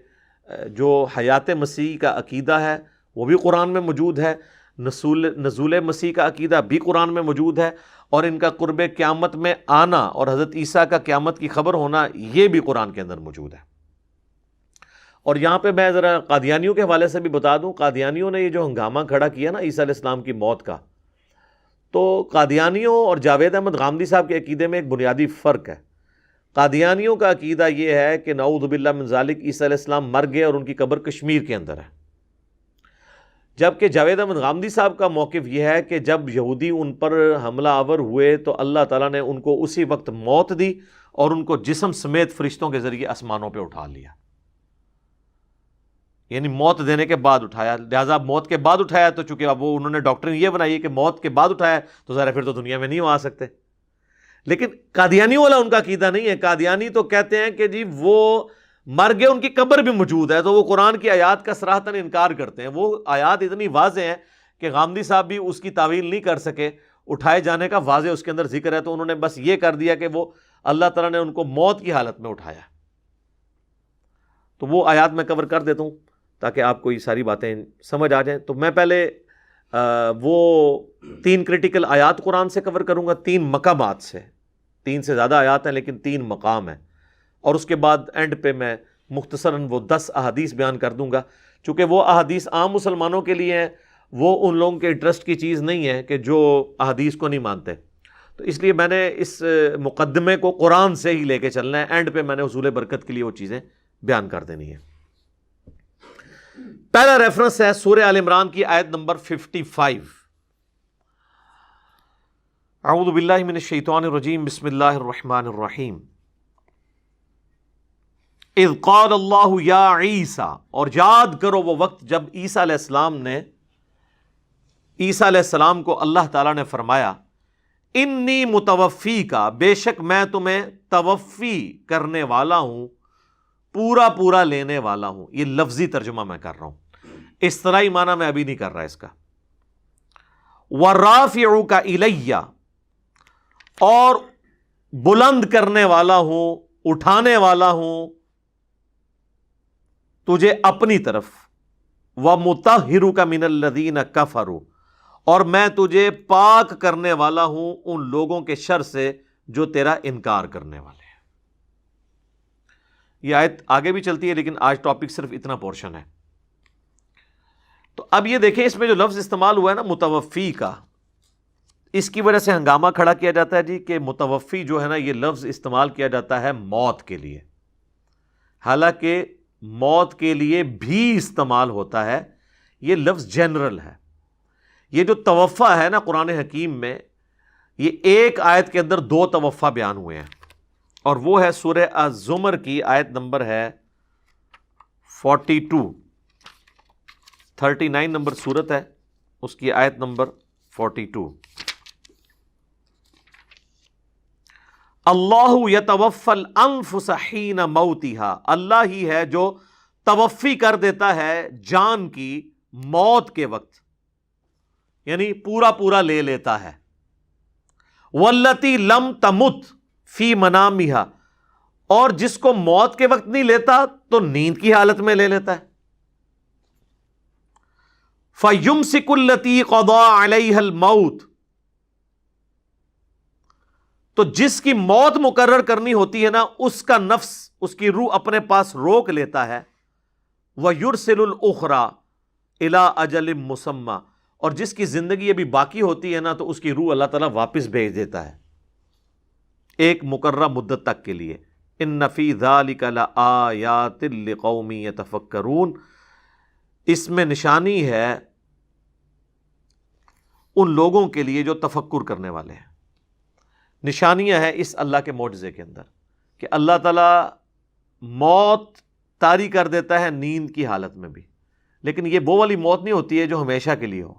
جو حیات مسیح کا عقیدہ ہے وہ بھی قرآن میں موجود ہے، نزول مسیح کا عقیدہ بھی قرآن میں موجود ہے، اور ان کا قرب قیامت میں آنا اور حضرت عیسیٰ کا قیامت کی خبر ہونا یہ بھی قرآن کے اندر موجود ہے. اور یہاں پہ میں ذرا قادیانیوں کے حوالے سے بھی بتا دوں، قادیانیوں نے یہ جو ہنگامہ کھڑا کیا نا عیسیٰ علیہ السلام کی موت کا، تو قادیانیوں اور جاوید احمد غامدی صاحب کے عقیدے میں ایک بنیادی فرق ہے. قادیانیوں کا عقیدہ یہ ہے کہ نعوذ باللہ من ذالک عیسیٰ علیہ السلام مر گئے اور ان کی قبر کشمیر کے اندر ہے، جبکہ جاوید احمد غامدی صاحب کا موقف یہ ہے کہ جب یہودی ان پر حملہ آور ہوئے تو اللہ تعالیٰ نے ان کو اسی وقت موت دی اور ان کو جسم سمیت فرشتوں کے ذریعے آسمانوں پہ اٹھا لیا. یعنی موت دینے کے بعد اٹھایا، لہٰذا موت کے بعد اٹھایا تو چونکہ اب وہ انہوں نے ڈاکٹرین یہ بنائی ہے کہ موت کے بعد اٹھایا تو ظاہر پھر تو دنیا میں نہیں آ سکتے. لیکن قادیانیوں والا ان کا عقیدہ نہیں ہے. قادیانی تو کہتے ہیں کہ جی وہ مر گئے، ان کی قبر بھی موجود ہے، تو وہ قرآن کی آیات کا صراحتاً انکار کرتے ہیں. وہ آیات اتنی واضح ہیں کہ غامدی صاحب بھی اس کی تعویل نہیں کر سکے. اٹھائے جانے کا واضح اس کے اندر ذکر ہے، تو انہوں نے بس یہ کر دیا کہ وہ اللہ تعالیٰ نے ان کو موت کی حالت میں اٹھایا. تو وہ آیات میں کور کر دیتا ہوں تاکہ آپ کو یہ ساری باتیں سمجھ آ جائیں. تو میں پہلے وہ 3 کریٹیکل آیات قرآن سے کور کروں گا، 3 مقامات سے. 3 سے زیادہ آیات ہیں لیکن 3 مقام ہیں، اور اس کے بعد اینڈ پہ میں مختصراً وہ 10 احادیث بیان کر دوں گا. چونکہ وہ احادیث عام مسلمانوں کے لیے ہیں، وہ ان لوگوں کے انٹرسٹ کی چیز نہیں ہے کہ جو احادیث کو نہیں مانتے. تو اس لیے میں نے اس مقدمے کو قرآن سے ہی لے کے چلنا ہے، اینڈ پہ میں نے حصول برکت کے لیے وہ چیزیں بیان کر دینی ہے. پہلا ریفرنس ہے سورہ آل عمران کی آیت نمبر 55. اعوذ باللہ من الشیطان الرجیم، بسم اللہ الرحمن الرحیم. اذ قال اللہ یا عیسیٰ، اور یاد کرو وہ وقت جب عیسیٰ علیہ السلام نے، عیسیٰ علیہ السلام کو اللہ تعالیٰ نے فرمایا انی متوفی کا، بے شک میں تمہیں توفی کرنے والا ہوں، پورا پورا لینے والا ہوں. یہ لفظی ترجمہ میں کر رہا ہوں، اصطلاحی معنی میں ابھی نہیں کر رہا اس کا. وَرَافِعُكَ إِلَيَّ، اور بلند کرنے والا ہوں، اٹھانے والا ہوں تجھے اپنی طرف. وَمُطَهِّرُكَ مِنَ الَّذِينَ كَفَرُوا، اور میں تجھے پاک کرنے والا ہوں ان لوگوں کے شر سے جو تیرا انکار کرنے والے ہیں. یہ آیت آگے بھی چلتی ہے لیکن آج ٹاپک صرف اتنا پورشن ہے. تو اب یہ دیکھیں اس میں جو لفظ استعمال ہوا ہے نا متوفی کا، اس کی وجہ سے ہنگامہ کھڑا کیا جاتا ہے جی کہ متوفی جو ہے نا یہ لفظ استعمال کیا جاتا ہے موت کے لیے، حالانکہ موت کے لیے بھی استعمال ہوتا ہے. یہ لفظ جنرل ہے. یہ جو توفا ہے نا قرآن حکیم میں، یہ ایک آیت کے اندر 2 توفا بیان ہوئے ہیں، اور وہ ہے سورہ الزمر کی آیت نمبر ہے 42، 39 نمبر سورت ہے، اس کی آیت نمبر 42. اللہ یتوفی الانفس حین موتها، اللہ ہی ہے جو توفی کر دیتا ہے جان کی موت کے وقت، یعنی پورا پورا لے لیتا ہے. واللتی لم تمت فی منامها، اور جس کو موت کے وقت نہیں لیتا تو نیند کی حالت میں لے لیتا ہے. فَيُمْسِكُ الَّتِي قَضَىٰ عَلَيْهَا الْمَوْتِ، تو جس کی موت مقرر کرنی ہوتی ہے نا، اس کا نفس، اس کی روح اپنے پاس روک لیتا ہے. وَيُرْسِلُ الْأُخْرَىٰ إِلَىٰ أَجَلٍ مُّسَمًّى، اور جس کی زندگی ابھی باقی ہوتی ہے نا، تو اس کی روح اللہ تعالیٰ واپس بھیج دیتا ہے ایک مقررہ مدت تک کے لیے. إِنَّ فِي ذَلِكَ لَآيَاتٍ لِقَوْمٍ يَتَفَكَّرُونَ، اس میں نشانی ہے ان لوگوں کے لیے جو تفکر کرنے والے ہیں. نشانیاں ہیں اس اللہ کے معجزے کے اندر کہ اللہ تعالیٰ موت طاری کر دیتا ہے نیند کی حالت میں بھی، لیکن یہ وہ والی موت نہیں ہوتی ہے جو ہمیشہ کے لیے ہو.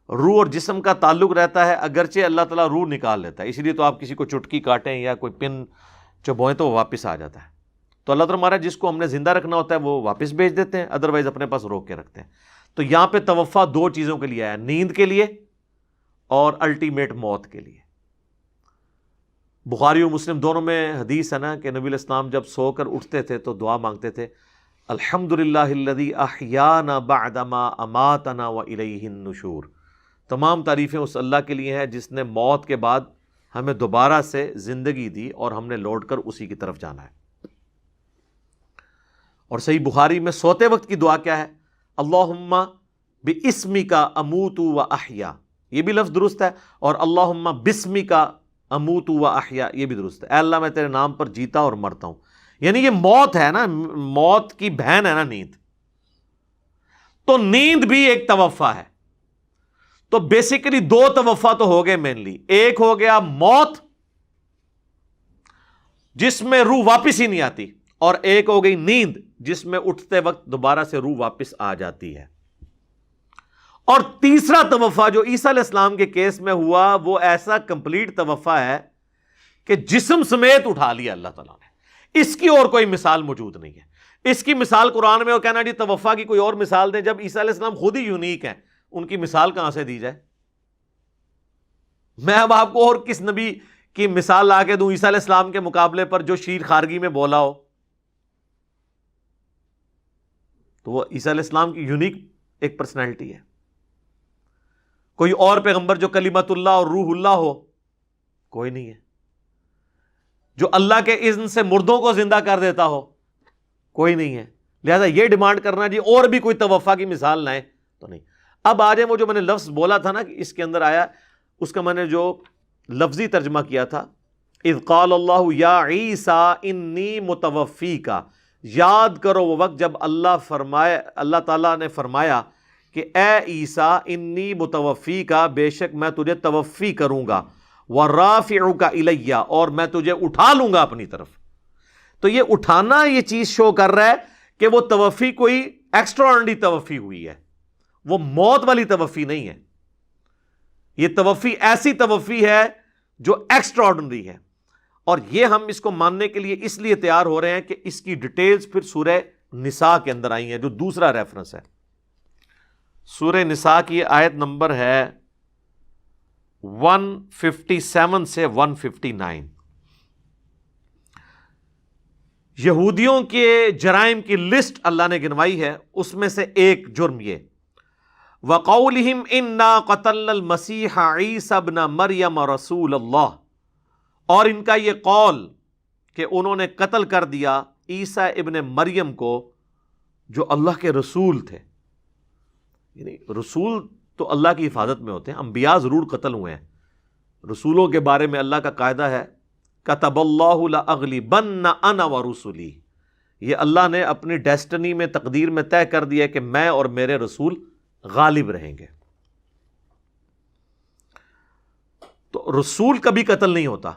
روح اور جسم کا تعلق رہتا ہے، اگرچہ اللہ تعالیٰ روح نکال لیتا ہے. اسی لیے تو آپ کسی کو چٹکی کاٹیں یا کوئی پن چبوئیں تو وہ واپس آ جاتا ہے. تو اللہ تعالیٰ ہمارا جس کو ہم نے زندہ رکھنا ہوتا ہے وہ واپس بھیج دیتے ہیں، ادروائز اپنے پاس روک کے رکھتے ہیں. تو یہاں پہ توفع دو چیزوں کے لیے آیا، نیند کے لیے اور الٹیمیٹ موت کے لیے. بخاری و مسلم دونوں میں حدیث ہے نا کہ نبی علیہ السلام جب سو کر اٹھتے تھے تو دعا مانگتے تھے، الحمدللہ الذی احیانا بعدما اماتنا والیہ النشور. تمام تعریفیں اس اللہ کے لیے ہیں جس نے موت کے بعد ہمیں دوبارہ سے زندگی دی اور ہم نے لوٹ کر اسی کی طرف جانا ہے. اور صحیح بخاری میں سوتے وقت کی دعا کیا ہے؟ اللہم باسمک اموت و احیا، یہ بھی لفظ درست ہے، اور اللہم باسمک اموت و احیا یہ بھی درست ہے. اے اللہ میں تیرے نام پر جیتا اور مرتا ہوں. یعنی یہ موت ہے نا، موت کی بہن ہے نا نیند، تو نیند بھی ایک توفع ہے. تو بیسیکلی دو توفع تو ہو گئے مینلی. ایک ہو گیا موت جس میں روح واپس ہی نہیں آتی، اور ایک ہو گئی نیند جس میں اٹھتے وقت دوبارہ سے روح واپس آ جاتی ہے. اور تیسرا توفع جو عیسیٰ علیہ السلام کے کیس میں ہوا وہ ایسا کمپلیٹ توفع ہے کہ جسم سمیت اٹھا لیا اللہ تعالیٰ نے. اس کی اور کوئی مثال موجود نہیں ہے. اس کی مثال قرآن میں وہ کہنا جی توفع کی کوئی اور مثال دیں، جب عیسیٰ علیہ السلام خود ہی یونیک ہیں، ان کی مثال کہاں سے دی جائے؟ میں اب آپ کو اور کس نبی کی مثال لا کے دوں عیسیٰ علیہ السلام کے مقابلے پر جو شیر خارگی میں بولا ہو؟ تو وہ عیسیٰ علیہ السلام کی یونیک ایک پرسنالٹی ہے. کوئی اور پیغمبر جو کلمت اللہ اور روح اللہ ہو؟ کوئی نہیں ہے. جو اللہ کے اذن سے مردوں کو زندہ کر دیتا ہو؟ کوئی نہیں ہے. لہذا یہ ڈیمانڈ کرنا جی اور بھی کوئی توفع کی مثال لائیں تو نہیں. اب آج وہ جو میں نے لفظ بولا تھا نا کہ اس کے اندر آیا، اس کا میں نے جو لفظی ترجمہ کیا تھا، اذ قال اللہ یا عیسیٰ انی متوفیک، یاد کرو وہ وقت جب اللہ تعالیٰ نے فرمایا کہ اے عیسیٰ انی متوفیک، بے شک میں تجھے توفی کروں گا، ورافعک الی، اور میں تجھے اٹھا لوں گا اپنی طرف. تو یہ اٹھانا یہ چیز شو کر رہا ہے کہ وہ توفی کوئی ایکسٹرا آرڈنری توفی ہوئی ہے، وہ موت والی توفی نہیں ہے. یہ توفی ایسی توفی ہے جو ایکسٹرا آرڈنری ہے. اور یہ ہم اس کو ماننے کے لیے اس لیے تیار ہو رہے ہیں کہ اس کی ڈیٹیلز پھر سورہ نساء کے اندر آئی ہیں جو دوسرا ریفرنس ہے. سورہ نساء کی آیت نمبر ہے 157 سے 159. یہودیوں کے جرائم کی لسٹ اللہ نے گنوائی ہے، اس میں سے ایک جرم یہ، وَقَوْلِهِمْ إِنَّا قَتَلْنَا الْمَسِيحَ عِيسَى ابْنَ مَرْيَمَ رَسُولَ اللَّهِ، اور ان کا یہ قول کہ انہوں نے قتل کر دیا عیسیٰ ابن مریم کو جو اللہ کے رسول تھے. یعنی رسول تو اللہ کی حفاظت میں ہوتے ہیں، انبیاء ضرور قتل ہوئے ہیں. رسولوں کے بارے میں اللہ کا قاعدہ ہے کتب اللہ لأغلبن انا ورسلی، یہ اللہ نے اپنی ڈیسٹنی میں، تقدیر میں طے کر دیا کہ میں اور میرے رسول غالب رہیں گے. تو رسول کبھی قتل نہیں ہوتا،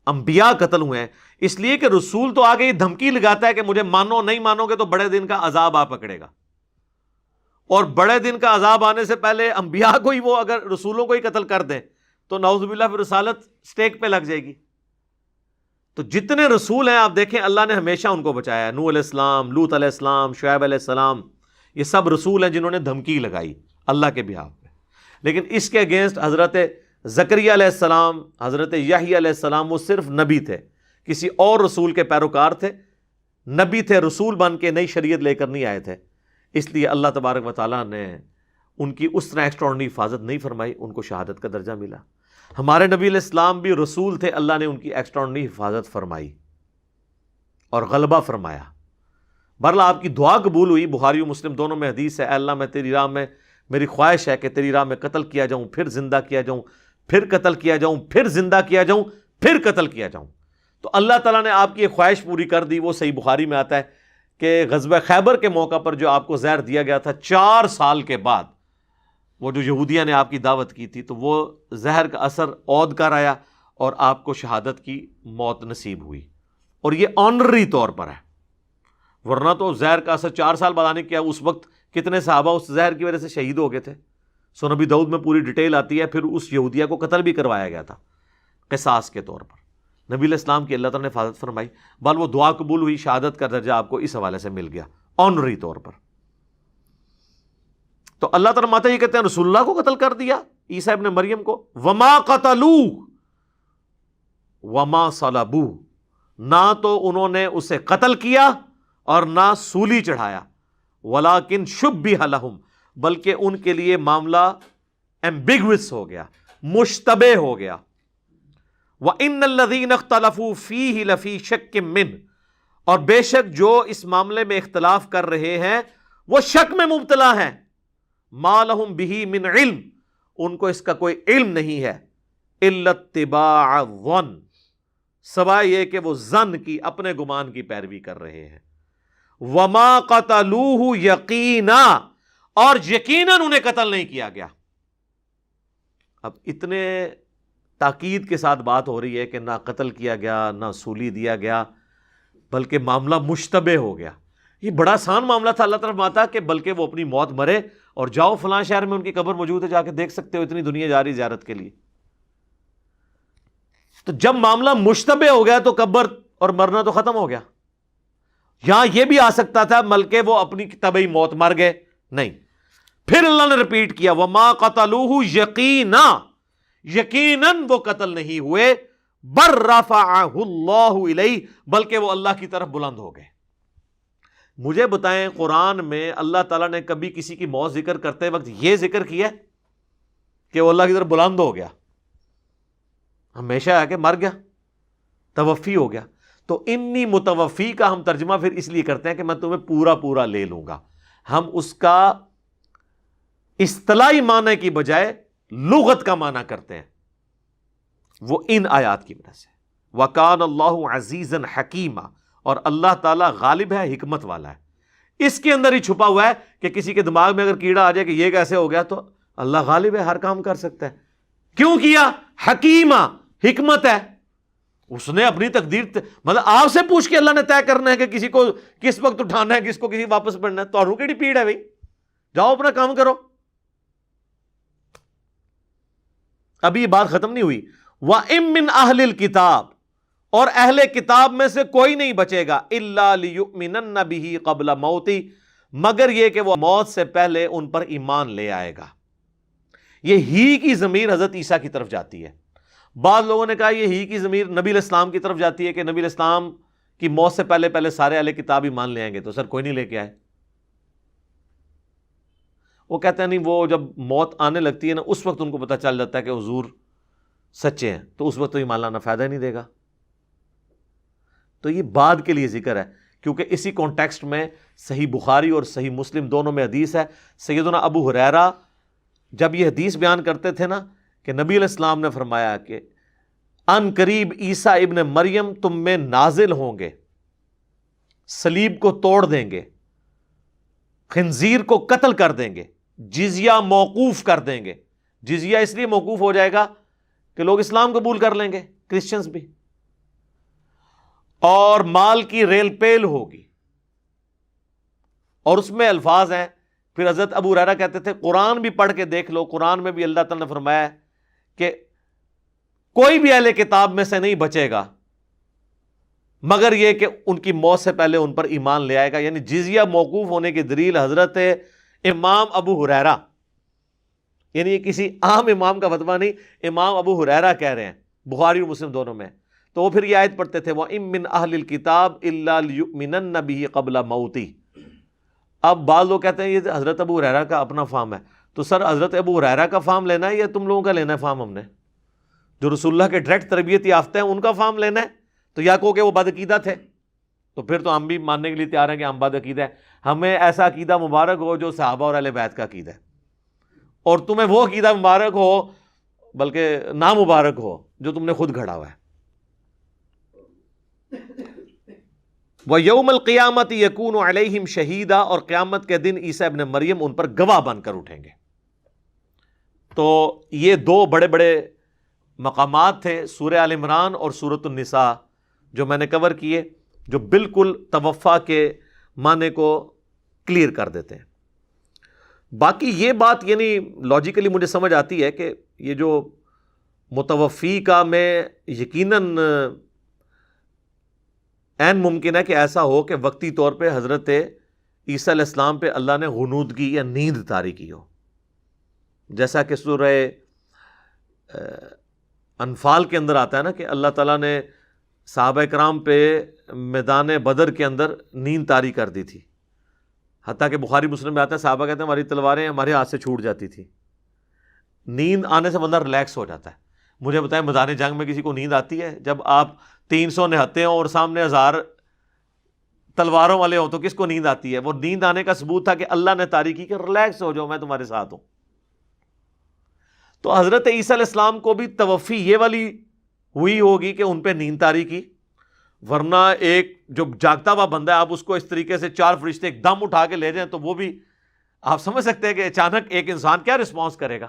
انبیاء قتل ہوئے ہیں. اس لیے کہ رسول تو آگے یہ دھمکی لگاتا ہے کہ مجھے مانو، نہیں مانو گے تو بڑے دن کا عذاب آ پکڑے گا. اور بڑے دن کا عذاب آنے سے پہلے انبیاء کو ہی وہ اگر رسولوں کو ہی قتل کر دیں تو نعوذ باللہ پھر رسالت سٹیک پہ لگ جائے گی. تو جتنے رسول ہیں آپ دیکھیں اللہ نے ہمیشہ ان کو بچایا ہے. نوح علیہ السلام، لوط علیہ السلام، شعیب علیہ السلام، یہ سب رسول ہیں جنہوں نے دھمکی لگائی اللہ کے بہاف پہ. لیکن اس کے اگینسٹ حضرت زکریا علیہ السلام، حضرت یحییٰ علیہ السلام وہ صرف نبی تھے کسی اور رسول کے پیروکار تھے، نبی تھے، رسول بن کے نئی شریعت لے کر نہیں آئے تھے، اس لیے اللہ تبارک و تعالیٰ نے ان کی اس طرح ایکسٹراڈنری حفاظت نہیں فرمائی، ان کو شہادت کا درجہ ملا۔ ہمارے نبی علیہ السلام بھی رسول تھے، اللہ نے ان کی ایکسٹراڈنری حفاظت فرمائی اور غلبہ فرمایا۔ بہرحال آپ کی دعا قبول ہوئی، بخاری و مسلم دونوں میں حدیث ہے، اے اللہ میں تیری راہ میں، میری خواہش ہے کہ تیری راہ میں قتل کیا جاؤں، پھر زندہ کیا جاؤں، پھر قتل کیا جاؤں، پھر زندہ کیا جاؤں، پھر قتل کیا جاؤں۔ تو اللہ تعالیٰ نے آپ کی ایک خواہش پوری کر دی۔ وہ صحیح بخاری میں آتا ہے کہ غزوہ خیبر کے موقع پر جو آپ کو زہر دیا گیا تھا، 4 سال کے بعد وہ جو یہودیہ نے آپ کی دعوت کی تھی، تو وہ زہر کا اثر عود کر آیا اور آپ کو شہادت کی موت نصیب ہوئی، اور یہ آنرری طور پر ہے، ورنہ تو زہر کا اثر 4 سال بعد آنے کیا، اس وقت کتنے صحابہ اس زہر کی وجہ سے شہید ہو گئے تھے۔ سنن نبی داؤد میں پوری ڈیٹیل آتی ہے۔ پھر اس یہودیہ کو قتل بھی کروایا گیا تھا قصاص کے طور پر۔ نبی علیہ السلام کی اللہ تعالیٰ نے حفاظت فرمائی، بل وہ دعا قبول ہوئی، شہادت کا درجہ آپ کو اس حوالے سے مل گیا آنری طور پر۔ تو اللہ تعالیٰ ماتا یہ کہتے ہیں رسول اللہ کو قتل کر دیا، عیسیٰ ابن مریم کو، وما قتلوہ وما صلبوہ، نہ تو انہوں نے اسے قتل کیا اور نہ سولی چڑھایا، ولیکن شبہ لہم، بلکہ ان کے لیے معاملہ ایمبیگوس ہو گیا، مشتبہ ہو گیا۔ وَإِنَّ الَّذِينَ اخْتَلَفُوا فِيهِ لَفِي شَكٍّ مِّنْهُ، اور بے شک جو اس معاملے میں اختلاف کر رہے ہیں وہ شک میں مبتلا ہیں، مَا لَهُم بِهِ مِنْ عِلْم، ان کو اس کا کوئی علم نہیں ہے، إِلَّا اتِّبَاعَ الظَّنِّ، سوائے یہ کہ وہ ظن کی، اپنے گمان کی پیروی کر رہے ہیں۔ وَمَا قَتَلُوهُ يَقِينًا، اور یقیناً انہیں قتل نہیں کیا گیا۔ اب اتنے تاکید کے ساتھ بات ہو رہی ہے کہ نہ قتل کیا گیا، نہ سولی دیا گیا، بلکہ معاملہ مشتبہ ہو گیا۔ یہ بڑا آسان معاملہ تھا، اللہ تعالیٰ فرماتا کہ بلکہ وہ اپنی موت مرے اور جاؤ فلاں شہر میں ان کی قبر موجود ہے، جا کے دیکھ سکتے ہو، اتنی دنیا جا رہی زیارت کے لیے۔ تو جب معاملہ مشتبہ ہو گیا تو قبر اور مرنا تو ختم ہو گیا۔ یہاں یہ بھی آ سکتا تھا بلکہ وہ اپنی طبعی موت مر گئے، نہیں، پھر اللہ نے ریپیٹ کیا وَمَا قَتَلُوهُ يَقِينًا، یقیناً وہ قتل نہیں ہوئے، بل رفعہ اللہ الیہ، بلکہ وہ اللہ کی طرف بلند ہو گئے۔ مجھے بتائیں قرآن میں اللہ تعالیٰ نے کبھی کسی کی موت ذکر کرتے وقت یہ ذکر کیا کہ وہ اللہ کی طرف بلند ہو گیا؟ ہمیشہ ہے کہ مر گیا، توفی ہو گیا۔ تو انی متوفی کا ہم ترجمہ پھر اس لیے کرتے ہیں کہ میں تمہیں پورا پورا لے لوں گا، ہم اس کا اصطلاحی معنی کی بجائے لغت کا معنی کرتے ہیں، وہ ان آیات کی وجہ سے۔ وَكَانَ اللَّهُ عَزِيزًا حَكِيمًا، اور اللہ تعالیٰ غالب ہے، حکمت والا ہے۔ اس کے اندر ہی چھپا ہوا ہے کہ کسی کے دماغ میں اگر کیڑا آ جائے کہ یہ کیسے ہو گیا، تو اللہ غالب ہے، ہر کام کر سکتا ہے۔ کیوں کیا؟ حکیمہ، حکمت ہے، اس نے اپنی تقدیر مطلب آپ سے پوچھ کے اللہ نے طے کرنا ہے کہ کسی کو کس وقت اٹھانا ہے، کس کو کسی واپس پڑھنا ہے۔ تو کیڑی پیڑ ہے بھائی، جاؤ اپنا کام کرو۔ ابھی یہ بات ختم نہیں ہوئی۔ وَإِن مِّنْ أَهْلِ الْكِتَابِ، اور اہل کتاب میں سے کوئی نہیں بچے گا، إِلَّا لِيُؤْمِنَنَّ بِهِ قَبْلَ مَوْتِهِ، مگر یہ کہ وہ موت سے پہلے ان پر ایمان لے آئے گا۔ یہ ہی کی ضمیر حضرت عیسیٰ کی طرف جاتی ہے۔ بعض لوگوں نے کہا یہ ہی کی ضمیر نبی علیہ السلام کی طرف جاتی ہے کہ نبی علیہ السلام کی موت سے پہلے پہلے سارے اہل کتاب ایمان لے آئیں گے۔ تو سر کوئی نہیں لے کے آئے۔ وہ کہتے ہیں نہیں، وہ جب موت آنے لگتی ہے نا، اس وقت ان کو پتہ چل جاتا ہے کہ حضور سچے ہیں، تو اس وقت تو ایمان لانا فائدہ ہی نہیں دے گا۔ تو یہ بعد کے لیے ذکر ہے، کیونکہ اسی کانٹیکسٹ میں صحیح بخاری اور صحیح مسلم دونوں میں حدیث ہے۔ سیدنا ابو ہریرہ جب یہ حدیث بیان کرتے تھے نا کہ نبی علیہ السلام نے فرمایا کہ ان قریب عیسیٰ ابن مریم تم میں نازل ہوں گے، صلیب کو توڑ دیں گے، خنزیر کو قتل کر دیں گے، جزیہ موقوف کر دیں گے۔ جزیہ اس لیے موقوف ہو جائے گا کہ لوگ اسلام قبول کر لیں گے، کرسچنز بھی، اور مال کی ریل پیل ہوگی۔ اور اس میں الفاظ ہیں، پھر حضرت ابو ہریرہ کہتے تھے قرآن بھی پڑھ کے دیکھ لو، قرآن میں بھی اللہ تعالیٰ نے فرمایا ہے کہ کوئی بھی اہل کتاب میں سے نہیں بچے گا مگر یہ کہ ان کی موت سے پہلے ان پر ایمان لے آئے گا۔ یعنی جزیہ موقوف ہونے کی دلیل حضرت امام ابو ہریرہ، یعنی یہ کسی عام امام کا فتویٰ نہیں، امام ابو ہریرہ کہہ رہے ہیں، بخاری اور مسلم دونوں میں۔ تو وہ پھر یہ آیت پڑھتے تھے وَإِن مِّنْ أَهْلِ الْكِتَابِ إِلَّا لِيُؤْمِنَنَّ بِهِ قَبْلَ مَوْتِهِ۔ اب بعض لوگ کہتے ہیں یہ حضرت ابو ہریرہ کا اپنا فہم ہے، تو سر حضرت ابو ہریرہ کا فہم لینا ہے یا تم لوگوں کا لینا ہے فہم؟ ہم نے جو رسول اللہ کے ڈائریکٹ تربیت یافتہ ہیں ان کا فہم لینا ہے، تو یا کہو کہ وہ بد عقیدہ تھے، تو پھر تو ہم بھی ماننے کے لیے تیار ہیں کہ ہم بد عقیدہ ہیں۔ ہمیں ایسا عقیدہ مبارک ہو جو صحابہ اور اہل بیت کا عقیدہ ہے، اور تمہیں وہ عقیدہ مبارک ہو بلکہ نامبارک ہو جو تم نے خود گھڑا ہوا ہے۔ وَيَوْمَ الْقِيَامَةِ يَكُونُ عَلَيْهِمْ شَهِيدًا، اور قیامت کے دن عیسیٰ ابن مریم ان پر گواہ بن کر اٹھیں گے۔ تو یہ دو بڑے بڑے مقامات تھے سورہ آل عمران اور سورۃ النساء جو میں نے کور کیے، جو بالکل توفع کے معنی کو کلیئر کر دیتے ہیں۔ باقی یہ بات یعنی لاجیکلی مجھے سمجھ آتی ہے کہ یہ جو متوفی کا میں یقیناً عین ممکن ہے کہ ایسا ہو کہ وقتی طور پہ حضرت عیسیٰ علیہ السلام پہ اللہ نے غنودگی یا نیند طاری کی ہو، جیسا کہ سورہ انفال کے اندر آتا ہے نا کہ اللہ تعالیٰ نے صحابہ کرام پہ میدان بدر کے اندر نیند طاری کر دی تھی، حتیٰ کہ بخاری مسلم میں آتا ہے صحابہ کہتے ہیں ہماری تلواریں ہمارے ہاتھ سے چھوٹ جاتی تھی۔ نیند آنے سے بندہ ریلیکس ہو جاتا ہے۔ مجھے بتائیں میدان جنگ میں کسی کو نیند آتی ہے؟ جب آپ 300 نہتے ہوں اور سامنے 1000 تلواروں والے ہوں تو کس کو نیند آتی ہے؟ وہ نیند آنے کا ثبوت تھا کہ اللہ نے طاری کی کہ ریلیکس ہو جاؤ، میں تمہارے ساتھ ہوں۔ تو حضرت عیسیٰ علیہ السلام کو بھی توفی یہ والی ہوئی ہوگی کہ ان پہ نیند طاری کی، ورنہ ایک جو جاگتا ہوا بندہ ہے آپ اس کو اس طریقے سے 4 فرشتے ایک دم اٹھا کے لے جائیں تو وہ بھی آپ سمجھ سکتے ہیں کہ اچانک ایک انسان کیا رسپانس کرے گا۔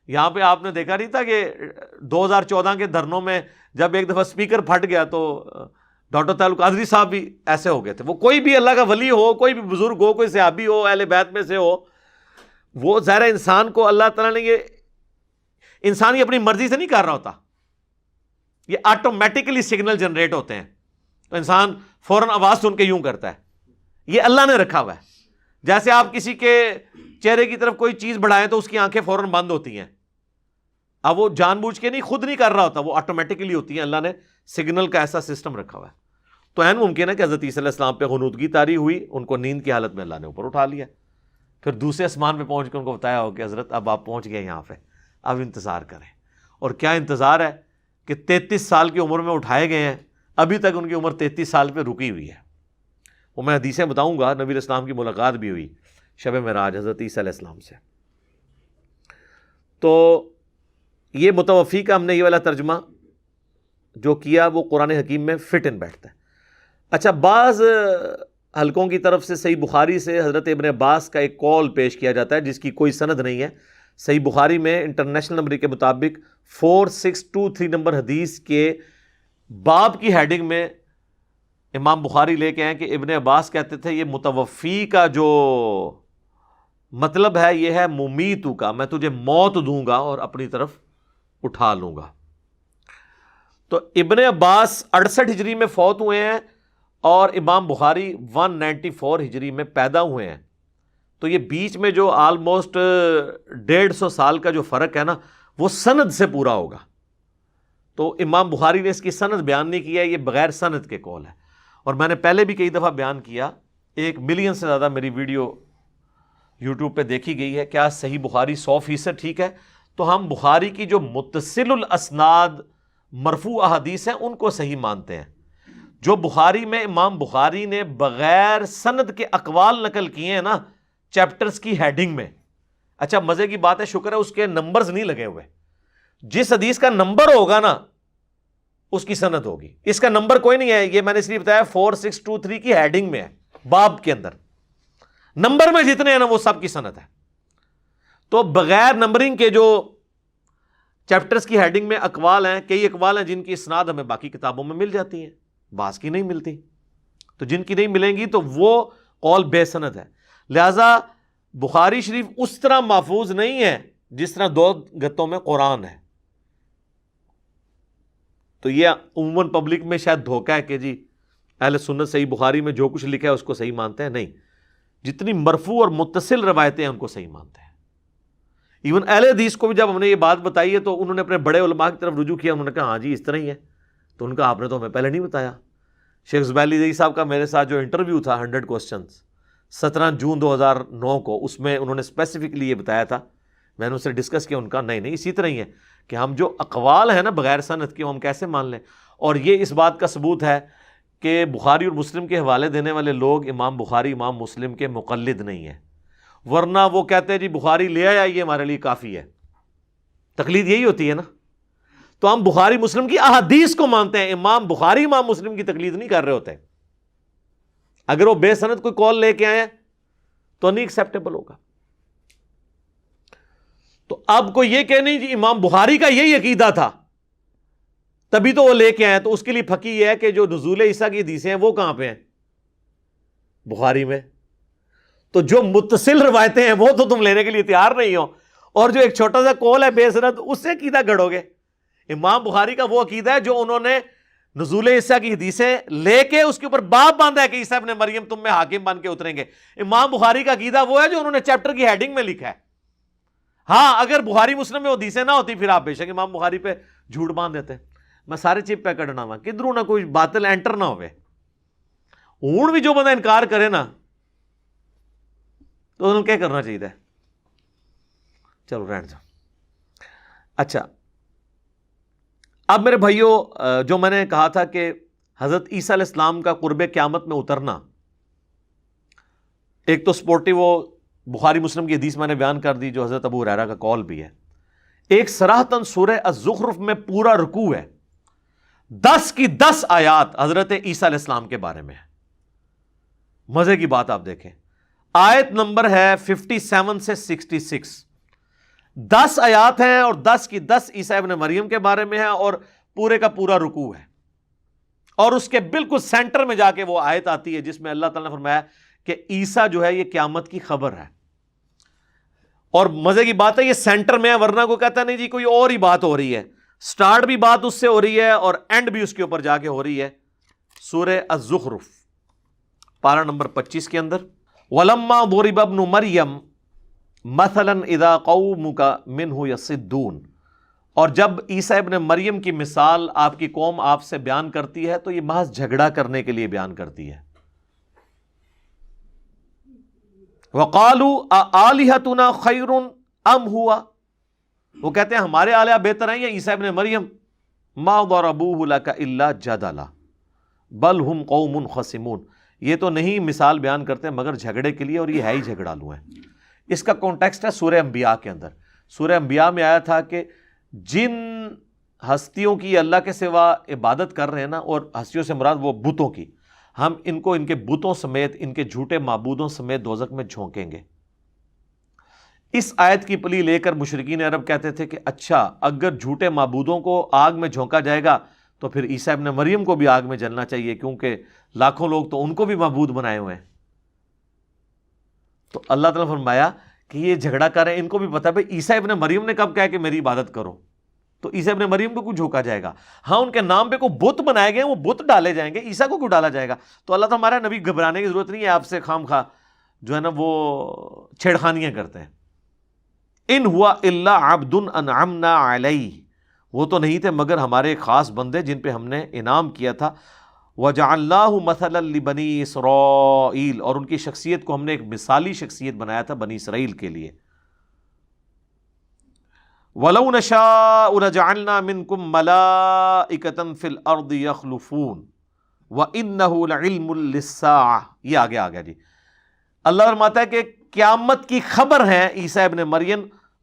یہاں پہ آپ نے دیکھا نہیں تھا کہ 2014 کے دھرنوں میں جب ایک دفعہ سپیکر پھٹ گیا تو ڈاکٹر طاہر القادری صاحب بھی ایسے ہو گئے تھے۔ وہ کوئی بھی اللہ کا ولی ہو، کوئی بھی بزرگ ہو، کوئی صحابی ہو، اہل بیت میں سے ہو، وہ ظاہر انسان کو اللہ تعالیٰ نے یہ انسان ہی اپنی مرضی سے نہیں کر رہا ہوتا، یہ آٹومیٹکلی سگنل جنریٹ ہوتے ہیں، تو انسان فوراً آواز سن کے یوں کرتا ہے، یہ اللہ نے رکھا ہوا ہے۔ جیسے آپ کسی کے چہرے کی طرف کوئی چیز بڑھائیں تو اس کی آنکھیں فوراً بند ہوتی ہیں، اب وہ جان بوجھ کے نہیں، خود نہیں کر رہا ہوتا، وہ آٹومیٹکلی ہوتی ہیں، اللہ نے سگنل کا ایسا سسٹم رکھا ہوا ہے۔ تو عین ممکن ہے کہ حضرت عیسیٰ علیہ السلام پہ غنودگی طاری ہوئی، ان کو نیند کی حالت میں اللہ نے اوپر اٹھا لیا، پھر دوسرے آسمان پہ پہنچ کے ان کو بتایا ہو کہ حضرت اب آپ پہنچ گئے یہاں پہ، اب انتظار کریں۔ اور کیا انتظار ہے کہ 33 سال کی عمر میں اٹھائے گئے ہیں، ابھی تک ان کی عمر 33 سال پہ رکی ہوئی ہے۔ وہ میں حدیثیں بتاؤں گا، نبی علیہ السلام کی ملاقات بھی ہوئی شب معراج حضرت عیسیٰ علیہ السلام سے۔ تو یہ متوفی کا ہم نے یہ والا ترجمہ جو کیا وہ قرآن حکیم میں فٹ ان بیٹھتا ہے۔ اچھا، بعض حلقوں کی طرف سے صحیح بخاری سے حضرت ابن عباس کا ایک قول پیش کیا جاتا ہے جس کی کوئی سند نہیں ہے۔ صحیح بخاری میں انٹرنیشنل نمبر کے مطابق 4623 نمبر حدیث کے باب کی ہیڈنگ میں امام بخاری لے کے آئے کہ ابن عباس کہتے تھے یہ متوفی کا جو مطلب ہے یہ ہے ممیتو کا، میں تجھے موت دوں گا اور اپنی طرف اٹھا لوں گا۔ تو ابن عباس 68 ہجری میں فوت ہوئے ہیں اور امام بخاری 194 ہجری میں پیدا ہوئے ہیں، تو یہ بیچ میں جو آلموسٹ 150 سال کا جو فرق ہے نا وہ سند سے پورا ہوگا۔ تو امام بخاری نے اس کی سند بیان نہیں کیا، یہ بغیر سند کے قول ہے۔ اور میں نے پہلے بھی کئی دفعہ بیان کیا، 1 ملین سے زیادہ میری ویڈیو یوٹیوب پہ دیکھی گئی ہے، کیا صحیح بخاری 100% ٹھیک ہے؟ تو ہم بخاری کی جو متصل الاسناد مرفوع احادیث ہیں ان کو صحیح مانتے ہیں۔ جو بخاری میں امام بخاری نے بغیر سند کے اقوال نقل کیے ہیں نا چیپٹرز کی ہیڈنگ میں، اچھا مزے کی بات ہے، شکر ہے اس کے نمبرز نہیں لگے ہوئے، جس حدیث کا نمبر ہوگا نا اس کی سند ہوگی، اس کا نمبر کوئی نہیں ہے، یہ میں نے اس لیے بتایا 4623 کی ہیڈنگ میں ہے، باب کے اندر نمبر میں جتنے ہیں نا وہ سب کی سند ہے۔ تو بغیر نمبرنگ کے جو چیپٹرز کی ہیڈنگ میں اقوال ہیں، کئی اقوال ہیں جن کی اسناد ہمیں باقی کتابوں میں مل جاتی ہیں، بعض کی نہیں ملتی، تو جن کی نہیں ملیں گی تو وہ قول بے سند ہے۔ لہذا بخاری شریف اس طرح محفوظ نہیں ہے جس طرح 2 گتوں میں قرآن ہے۔ تو یہ عموماً پبلک میں شاید دھوکہ ہے کہ جی اہل سنت صحیح بخاری میں جو کچھ لکھا ہے اس کو صحیح مانتے ہیں، نہیں، جتنی مرفوع اور متصل روایتیں ہیں ان کو صحیح مانتے ہیں۔ ایون اہل حدیث کو بھی جب ہم نے یہ بات بتائی ہے تو انہوں نے اپنے بڑے علماء کی طرف رجوع کیا، انہوں نے کہا ہاں جی اس طرح ہی ہے، تو ان کا آپ نے تو ہمیں پہلے نہیں بتایا. شیخ زبیلی زئی صاحب کا میرے ساتھ جو انٹرویو تھا 100 کوسچنز 17 جون 2009 کو، اس میں انہوں نے اسپیسیفکلی یہ بتایا تھا. میں نے ان سے ڈسکس کیا، ان کا نہیں اسی طرح ہی ہے کہ ہم جو اقوال ہیں نا بغیر سند کے، ہم کیسے مان لیں. اور یہ اس بات کا ثبوت ہے کہ بخاری اور مسلم کے حوالے دینے والے لوگ امام بخاری امام مسلم کے مقلد نہیں ہیں، ورنہ وہ کہتے ہیں جی بخاری لے آیا یہ ہمارے لیے کافی ہے. تقلید یہی ہوتی ہے نا. تو ہم بخاری مسلم کی احادیث کو مانتے ہیں، امام بخاری امام مسلم کی تقلید نہیں کر رہے ہوتے. اگر وہ بے سند کوئی کال لے کے آئے تو نہیں ایکسیپٹیبل ہوگا. تو اب کوئی یہ کہ نہیں جی امام بخاری کا یہی عقیدہ تھا تبھی تو وہ لے کے آئے، تو اس کے لیے پھکی یہ ہے کہ جو نزول عیسیٰ کی حدیثیں ہیں وہ کہاں پہ ہیں؟ بخاری میں. تو جو متصل روایتیں ہیں وہ تو تم لینے کے لیے تیار نہیں ہو، اور جو ایک چھوٹا سا قول ہے بے سند اس سے عقیدہ گڑو گے. امام بخاری کا وہ عقیدہ ہے جو انہوں نے نزول عیسیٰ کی حدیثیں لے کے اس کے اوپر باب باندھا ہے کہ عیسیٰ ابن مریم تم میں حاکم بن کے اتریں گے. امام بخاری کا عقیدہ وہ ہے جو انہوں نے چیپٹر کی ہیڈنگ میں لکھا ہے. ہاں اگر بخاری مسلم میں حدیثیں نہ ہوتی پھر آپ بے شک امام بخاری پہ جھوٹ باندھ دیتے. میں سارے چپ پہ کڈنا وا کدھروں نہ کوئی باطل انٹر نہ ہوئے. ہوں بھی جو بندہ انکار کرے نا تو انہوں نے کیا کرنا چاہیے؟ چلو رہن جاؤ. اچھا اب میرے بھائیوں، جو میں نے کہا تھا کہ حضرت عیسیٰ علیہ السلام کا قرب قیامت میں اترنا، ایک تو سپورٹی وہ بخاری مسلم کی حدیث میں نے بیان کر دی جو حضرت ابو ہریرہ کا قول بھی ہے. ایک صراحتاً سورہ الزخرف میں پورا رکوع ہے، 10 کی 10 آیات حضرت عیسیٰ علیہ السلام کے بارے میں ہے. مزے کی بات آپ دیکھیں، آیت نمبر ہے 57 سے 66، 10 آیات ہیں اور 10 کی 10 عیسیٰ ابن مریم کے بارے میں ہے، اور پورے کا پورا رکوع ہے. اور اس کے بالکل سینٹر میں جا کے وہ آیت آتی ہے جس میں اللہ تعالیٰ نے فرمایا کہ عیسیٰ جو ہے یہ قیامت کی خبر ہے. اور مزے کی بات ہے یہ سینٹر میں ہے، ورنہ کو کہتا نہیں جی کوئی اور ہی بات ہو رہی ہے. سٹارٹ بھی بات اس سے ہو رہی ہے اور اینڈ بھی اس کے اوپر جا کے ہو رہی ہے. سورہ الزخرف پارہ نمبر 25 کے اندر، وَلَمَّا ضُرِبَ ابْنُ مَرْيَمَ مَثَلًا إِذَا قَوْمُكَ مِنْهُ يَصِدُّونَ، اور جب عیسیٰ ابن مریم کی مثال آپ کی قوم آپ سے بیان کرتی ہے تو یہ محض جھگڑا کرنے کے لیے بیان کرتی ہے. وَقَالُوا أَآلِهَتُنَا خَيْرٌ أَمْ هُوَ، وہ کہتے ہیں ہمارے آلیہ بہتر ہیں یا عیسیٰ ابن مریم. مَا ضَرَبُوهُ لَكَ إِلَّا جَدَلًا بَلْ هُمْ قَوْمٌ خَصِمُونَ، یہ تو نہیں مثال بیان کرتے مگر جھگڑے کے لیے، اور یہ ہے ہی جھگڑالو ہیں. اس کا کانٹیکسٹ ہے سورہ انبیاء کے اندر. سورہ انبیاء میں آیا تھا کہ جن ہستیوں کی اللہ کے سوا عبادت کر رہے ہیں نا، اور ہستیوں سے مراد وہ بتوں کی، ہم ان کو ان کے بتوں سمیت ان کے جھوٹے معبودوں سمیت دوزخ میں جھونکیں گے. اس آیت کی پلی لے کر مشرکین عرب کہتے تھے کہ اچھا اگر جھوٹے معبودوں کو آگ میں جھونکا جائے گا تو پھر عیسیٰ ابن مریم کو بھی آگ میں جلنا چاہیے، کیونکہ لاکھوں لوگ تو ان کو بھی معبود بنائے ہوئے ہیں. تو اللہ تعالیٰ نے فرمایا کہ یہ جھگڑا کر رہے ہیں، ان کو بھی پتا ہے عیسیٰ ابن مریم نے کب کہا کہ میری عبادت کرو، تو عیسیٰ ابن مریم کو کیوں جھونکا جائے گا؟ ہاں ان کے نام پہ کوئی بت بنائے گئے، وہ بت ڈالے جائیں گے، عیسیٰ کو کیوں ڈالا جائے گا؟ تو اللہ تعالیٰ ہمارا نبی گھبرانے کی ضرورت نہیں ہے آپ سے خام خواہ جو ہے نا وہ چھیڑخانیاں کرتے ہیں. ان ہوا الا عبد انعمنا علیہ، وہ تو نہیں تھے مگر ہمارے خاص بندے جن پہ ہم نے انعام کیا تھا. وجعلناہ مثلا لبنی اسرائیل، اور ان کی شخصیت کو ہم نے ایک مثالی شخصیت بنایا تھا بنی اسرائیل کے لیے. وَلَوْ نَشَاءُ لَجَعَلْنَا مِنْكُمْ مَلَائِكَةً فِي الْأَرْضِ يَخْلُفُونَ وَإِنَّهُ لَعِلْمٌ لِلسَّاعَةِ. یہ آگے آ گیا جی. اللہ فرماتا ہے کہ قیامت کی خبر ہے عیسیٰ ابن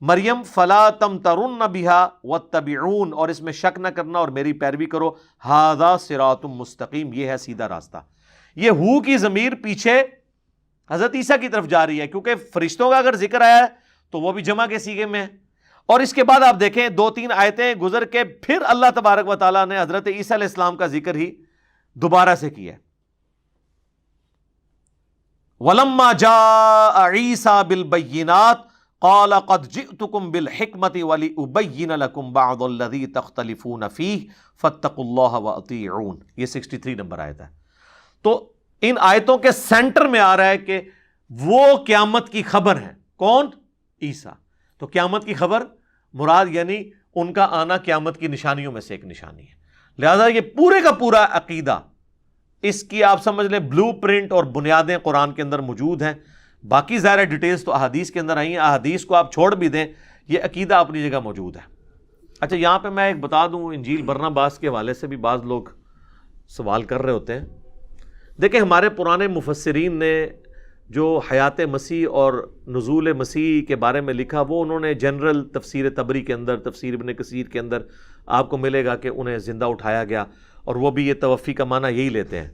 مریم فَلَا تَمْتَرُنَّ بِهَا وَاتَّبِعُونَ، اور اس میں شک نہ کرنا اور میری پیروی کرو. هَذَا صِرَاطٌ مستقیم، یہ ہے سیدھا راستہ. یہ ہو کی ضمیر پیچھے حضرت عیسیٰ کی طرف جا رہی ہے، کیونکہ فرشتوں کا اگر ذکر آیا ہے تو وہ بھی جمع کے صیغے میں ہے. اور اس کے بعد آپ دیکھیں 2-3 آیتیں گزر کے پھر اللہ تبارک و تعالیٰ نے حضرت عیسیٰ علیہ السلام کا ذکر ہی دوبارہ سے کیا. وَلَمَّا جَاءَ عِيسَى بِالْبَيِّنَاتِ قَالَ قَدْ جِئْتُكُمْ بِالْحِكْمَةِ وَلِأُبَيِّنَ لَكُمْ بَعْضَ الَّذِي تَخْتَلِفُونَ فِيهِ فَاتَّقُوا اللَّهَ وَأَطِيعُونِ. یہ 63 نمبر آیت ہے. تو ان آیتوں کے سینٹر میں آ رہا ہے کہ وہ قیامت کی خبر ہے. کون؟ عیسیٰ. تو قیامت کی خبر مراد یعنی ان کا آنا قیامت کی نشانیوں میں سے ایک نشانی ہے. لہذا یہ پورے کا پورا عقیدہ، اس کی آپ سمجھ لیں بلو پرنٹ اور بنیادیں قرآن کے اندر موجود ہیں. باقی ظاہر ڈیٹیلز تو احادیث کے اندر آئی ہیں، احادیث کو آپ چھوڑ بھی دیں، یہ عقیدہ اپنی جگہ موجود ہے. اچھا یہاں پہ میں ایک بتا دوں، انجیل برناباس کے حوالے سے بھی بعض لوگ سوال کر رہے ہوتے ہیں. دیکھیں ہمارے پرانے مفسرین نے جو حیات مسیح اور نزول مسیح کے بارے میں لکھا، وہ انہوں نے جنرل تفسیر طبری کے اندر، تفسیر ابن کثیر کے اندر آپ کو ملے گا کہ انہیں زندہ اٹھایا گیا، اور وہ بھی یہ توفی کا معنی یہی لیتے ہیں.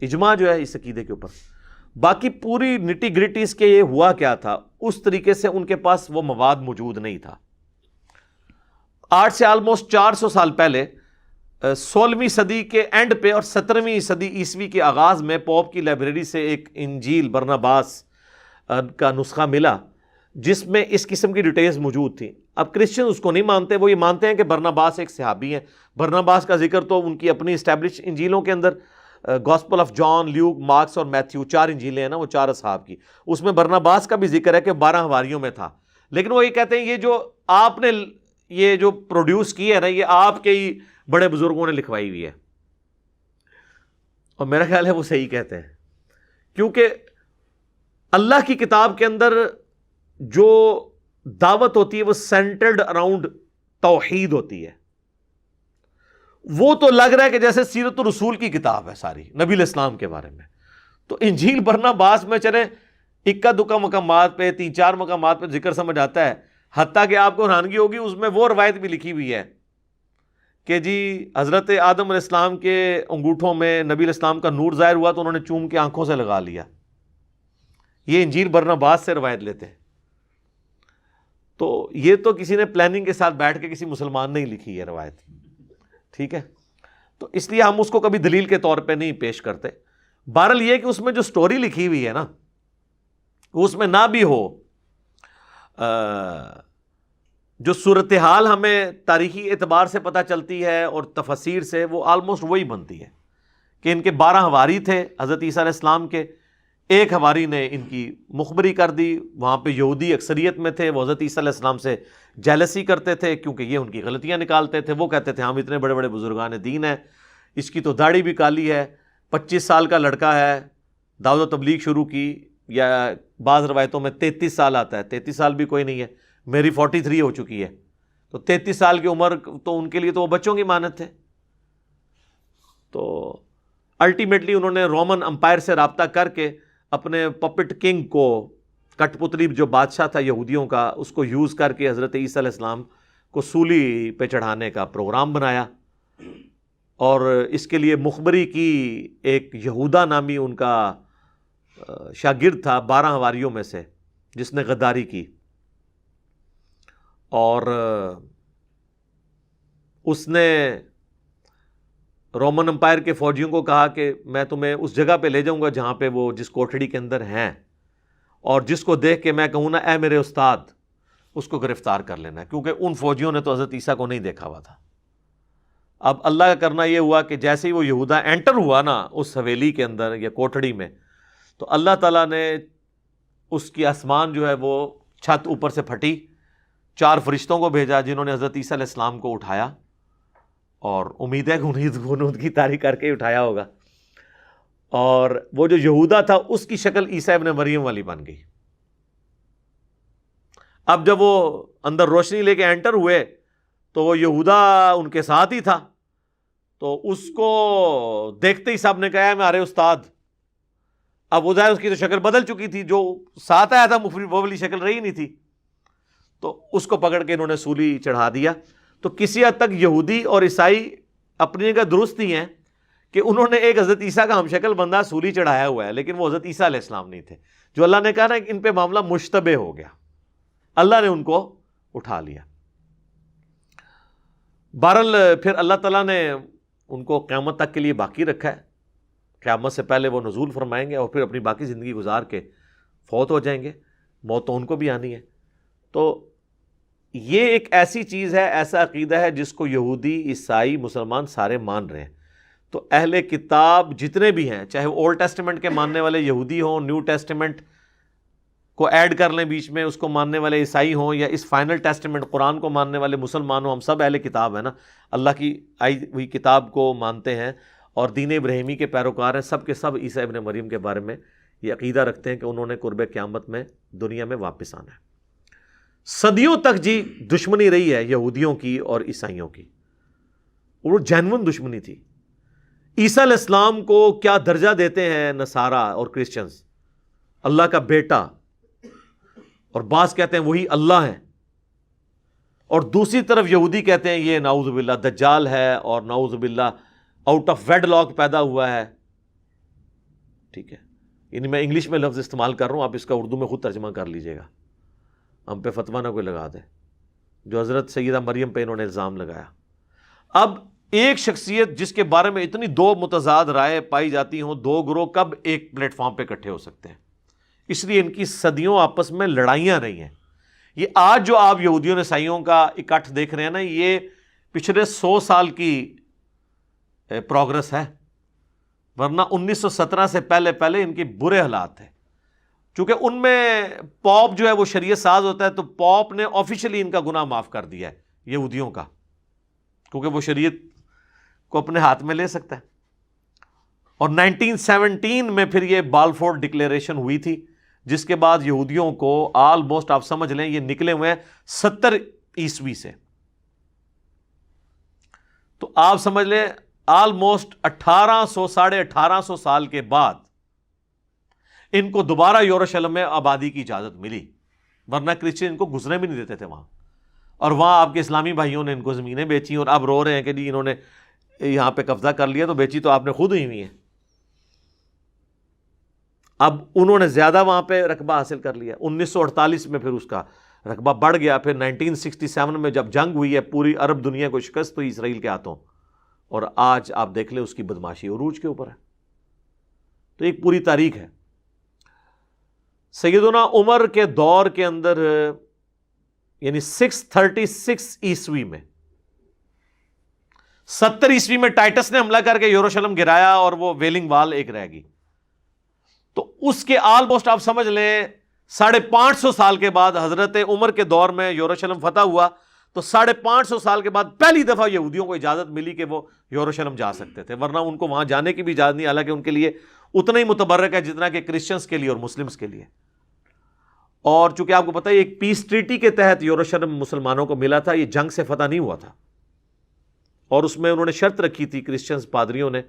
اجماع جو ہے اس عقیدے کے اوپر. باقی پوری نٹی گریٹیز کے یہ ہوا کیا تھا، اس طریقے سے ان کے پاس وہ مواد موجود نہیں تھا. آج سے آلموسٹ 400 سال پہلے 16ویں صدی کے اینڈ پہ اور 17ویں صدی عیسوی کے آغاز میں پوپ کی لائبریری سے ایک انجیل برناباس کا نسخہ ملا، جس میں اس قسم کی ڈیٹیلز موجود تھیں. اب کرسچن اس کو نہیں مانتے، وہ یہ مانتے ہیں کہ برناباس ایک صحابی ہیں. برناباس کا ذکر تو ان کی اپنی اسٹیبلش انجیلوں کے اندر، gospel of John, Luke, Marks اور میتھیو، 4 انجیلیں ہیں نا، وہ 4 اصحاب کی، اس میں برناباس کا بھی ذکر ہے کہ 12 حواریوں میں تھا. لیکن وہ یہ کہتے ہیں یہ جو آپ نے یہ جو پروڈیوس کی ہے نا، یہ آپ کے ہی بڑے بزرگوں نے لکھوائی ہوئی ہے. اور میرا خیال ہے وہ صحیح کہتے ہیں، کیونکہ اللہ کی کتاب کے اندر جو دعوت ہوتی ہے وہ سینٹرڈ اراؤنڈ توحید ہوتی ہے. وہ تو لگ رہا ہے کہ جیسے سیرت الرسول کی کتاب ہے ساری، نبی الاسلام کے بارے میں. تو انجیل برناباس میں چلیں اکا دکا مقامات پہ، 3-4 مقامات پہ ذکر سمجھ آتا ہے. حتیٰ کہ آپ کو حیرانگی ہوگی اس میں وہ روایت بھی لکھی ہوئی ہے کہ جی حضرت آدم علیہ السلام کے انگوٹھوں میں نبی علیہ السلام کا نور ظاہر ہوا تو انہوں نے چوم کے آنکھوں سے لگا لیا. یہ انجیل برناباس سے روایت لیتے ہیں. تو یہ تو کسی نے پلاننگ کے ساتھ بیٹھ کے کسی مسلمان نے ہی لکھی ہے روایت، ٹھیک ہے. تو اس لیے ہم اس کو کبھی دلیل کے طور پہ نہیں پیش کرتے. بہرحال یہ کہ اس میں جو سٹوری لکھی ہوئی ہے نا، اس میں نہ بھی ہو جو صورتحال ہمیں تاریخی اعتبار سے پتہ چلتی ہے اور تفاسیر سے، وہ آلموسٹ وہی بنتی ہے کہ ان کے 12 حواری تھے حضرت عیسیٰ علیہ السلام کے. ایک حواری نے ان کی مخبری کر دی، وہاں پہ یہودی اکثریت میں تھے، وہ حضرت عیسیٰ علیہ السلام سے جیلسی کرتے تھے کیونکہ یہ ان کی غلطیاں نکالتے تھے. وہ کہتے تھے ہم اتنے بڑے بڑے بزرگان دین ہیں، اس کی تو داڑھی بھی کالی ہے، 25 سال کا لڑکا ہے، دعوت و تبلیغ شروع کی، یا بعض روایتوں میں 33 سال آتا ہے، 33 سال بھی کوئی نہیں ہے، میری 43 ہو چکی ہے. تو 33 سال کی عمر تو ان کے لیے تو وہ بچوں کی مانت تھے. تو الٹیمیٹلی انہوں نے رومن امپائر سے رابطہ کر کے اپنے پپٹ کنگ کو، کٹ پتلی جو بادشاہ تھا یہودیوں کا، اس کو یوز کر کے حضرت عیسیٰ علیہ السلام کو سولی پہ چڑھانے کا پروگرام بنایا. اور اس کے لیے مخبری کی ایک یہودا نامی ان کا شاگرد تھا 12 حواریوں میں سے، جس نے غداری کی. اور اس نے رومن امپائر کے فوجیوں کو کہا کہ میں تمہیں اس جگہ پہ لے جاؤں گا جہاں پہ وہ جس کوٹھڑی کے اندر ہیں، اور جس کو دیکھ کے میں کہوں نا اے میرے استاد، اس کو گرفتار کر لینا، کیونکہ ان فوجیوں نے تو حضرت عیسیٰ کو نہیں دیکھا ہوا تھا. اب اللہ کا کرنا یہ ہوا کہ جیسے ہی وہ یہودا انٹر ہوا نا اس حویلی کے اندر یا کوٹھڑی میں، تو اللہ تعالیٰ نے اس کی آسمان جو ہے وہ چھت اوپر سے پھٹی، 4 فرشتوں کو بھیجا جنہوں نے حضرت عیسیٰ علیہ السلام کو اٹھایا، اور امید ہے کہ غنود کی طاری کر کے اٹھایا ہوگا. اور وہ جو یہودا تھا اس کی شکل عیسیٰ ابن مریم والی بن گئی. اب جب وہ اندر روشنی لے کے انٹر ہوئے تو وہ یہودا ان کے ساتھ ہی تھا، تو اس کو دیکھتے ہی سب نے کہا ہے ہمارے استاد. اب وہ ظاہر اس کی تو شکل بدل چکی تھی، جو ساتھ آیا تھا وہ والی شکل رہی نہیں تھی، تو اس کو پکڑ کے انہوں نے سولی چڑھا دیا. تو کسی حد تک یہودی اور عیسائی اپنی جگہ درست ہی ہیں کہ انہوں نے ایک حضرت عیسیٰ کا ہم شکل بندہ سولی چڑھایا ہوا ہے، لیکن وہ حضرت عیسیٰ علیہ السلام نہیں تھے. جو اللہ نے کہا نا کہ ان پہ معاملہ مشتبہ ہو گیا، اللہ نے ان کو اٹھا لیا. بہرحال پھر اللہ تعالیٰ نے ان کو قیامت تک کے لیے باقی رکھا ہے. قیامت سے پہلے وہ نزول فرمائیں گے اور پھر اپنی باقی زندگی گزار کے فوت ہو جائیں گے. موت تو ان کو بھی آنی ہے. تو یہ ایک ایسی چیز ہے، ایسا عقیدہ ہے جس کو یہودی، عیسائی، مسلمان سارے مان رہے ہیں. تو اہل کتاب جتنے بھی ہیں، چاہے وہ اولڈ ٹیسٹمنٹ کے ماننے والے یہودی ہوں، نیو ٹیسٹمنٹ کو ایڈ کر لیں بیچ میں، اس کو ماننے والے عیسائی ہوں یا اس فائنل ٹیسٹمنٹ قرآن کو ماننے والے مسلمان ہوں، ہم سب اہل کتاب ہیں نا، اللہ کی آئی ہوئی کتاب کو مانتے ہیں اور دین ابراہیمی کے پیروکار ہیں، سب کے سب عیسیٰ ابن مریم کے بارے میں یہ عقیدہ رکھتے ہیں کہ انہوں نے قرب قیامت میں دنیا میں واپس آنا ہے۔ صدیوں تک جی دشمنی رہی ہے یہودیوں کی اور عیسائیوں کی، اور وہ جینون دشمنی تھی۔ عیسیٰ علیہ السلام کو کیا درجہ دیتے ہیں نصارہ اور کرسچنز؟ اللہ کا بیٹا، اور بعض کہتے ہیں وہی اللہ ہے، اور دوسری طرف یہودی کہتے ہیں یہ نعوذ باللہ دجال ہے اور نعوذ باللہ آؤٹ آف ویڈ لاک پیدا ہوا ہے۔ ٹھیک ہے، یعنی میں انگلش میں لفظ استعمال کر رہا ہوں، آپ اس کا اردو میں خود ترجمہ کر لیجئے گا، ہم پہ فتویٰ نہ کوئی لگا دے، جو حضرت سیدہ مریم پہ انہوں نے الزام لگایا۔ اب ایک شخصیت جس کے بارے میں اتنی دو متضاد رائے پائی جاتی ہوں، دو گروہ کب ایک پلیٹ فارم پہ اکٹھے ہو سکتے ہیں؟ اس لیے ان کی صدیوں آپس میں لڑائیاں رہی ہیں۔ یہ آج جو آپ یہودیوں عیسائیوں کا اکٹھ دیکھ رہے ہیں نا، یہ پچھلے 100 سال کی پروگرس ہے، ورنہ 1917 سے پہلے ان کے برے حالات تھے۔ چونکہ ان میں پوپ جو ہے وہ شریعت ساز ہوتا ہے، تو پوپ نے آفیشلی ان کا گناہ معاف کر دیا ہے یہودیوں کا، کیونکہ وہ شریعت کو اپنے ہاتھ میں لے سکتا ہے۔ اور 1917 میں پھر یہ بالفور ڈکلیریشن ہوئی تھی، جس کے بعد یہودیوں کو آلموسٹ آپ سمجھ لیں یہ نکلے ہوئے ہیں 70 عیسوی سے، تو آپ سمجھ لیں آلموسٹ 1800 سال کے بعد ان کو دوبارہ یروشلم میں آبادی کی اجازت ملی، ورنہ کرسچن ان کو گزرنے بھی نہیں دیتے تھے وہاں، اور وہاں آپ کے اسلامی بھائیوں نے ان کو زمینیں بیچی اور اب رو رہے ہیں کہ جی انہوں نے یہاں پہ قبضہ کر لیا، تو بیچی تو آپ نے خود ہوئی ہے۔ اب انہوں نے زیادہ وہاں پہ رقبہ حاصل کر لیا۔ 1948 میں پھر اس کا رقبہ بڑھ گیا، پھر 1967 میں جب جنگ ہوئی ہے پوری عرب دنیا کو شکست ہوئی اسرائیل کے ہاتھوں، اور آج آپ دیکھ لیں اس کی بدماشی عروج کے اوپر ہے۔ تو ایک پوری تاریخ ہے۔ سیدنا عمر کے دور کے اندر یعنی 636 عیسوی میں 70 عیسوی میں ٹائٹس نے حملہ کر کے یروشلم گرایا اور وہ ویلنگ وال ایک رہ گئی، تو اس کے آلموسٹ آپ سمجھ لیں 550 سال کے بعد حضرت عمر کے دور میں یروشلم فتح ہوا، تو 550 سال کے بعد پہلی دفعہ یہودیوں کو اجازت ملی کہ وہ یروشلم جا سکتے تھے، ورنہ ان کو وہاں جانے کی بھی اجازت نہیں، حالانکہ ان کے لیے اتنا ہی متبرک ہے جتنا کہ کرسچنز کے لیے اور مسلمز کے لیے۔ اور چونکہ آپ کو پتہ ہے ایک پیس ٹریٹی کے تحت یروشلم مسلمانوں کو ملا تھا، یہ جنگ سے فتح نہیں ہوا تھا، اور اس میں انہوں نے شرط رکھی تھی کرسچنز پادریوں نے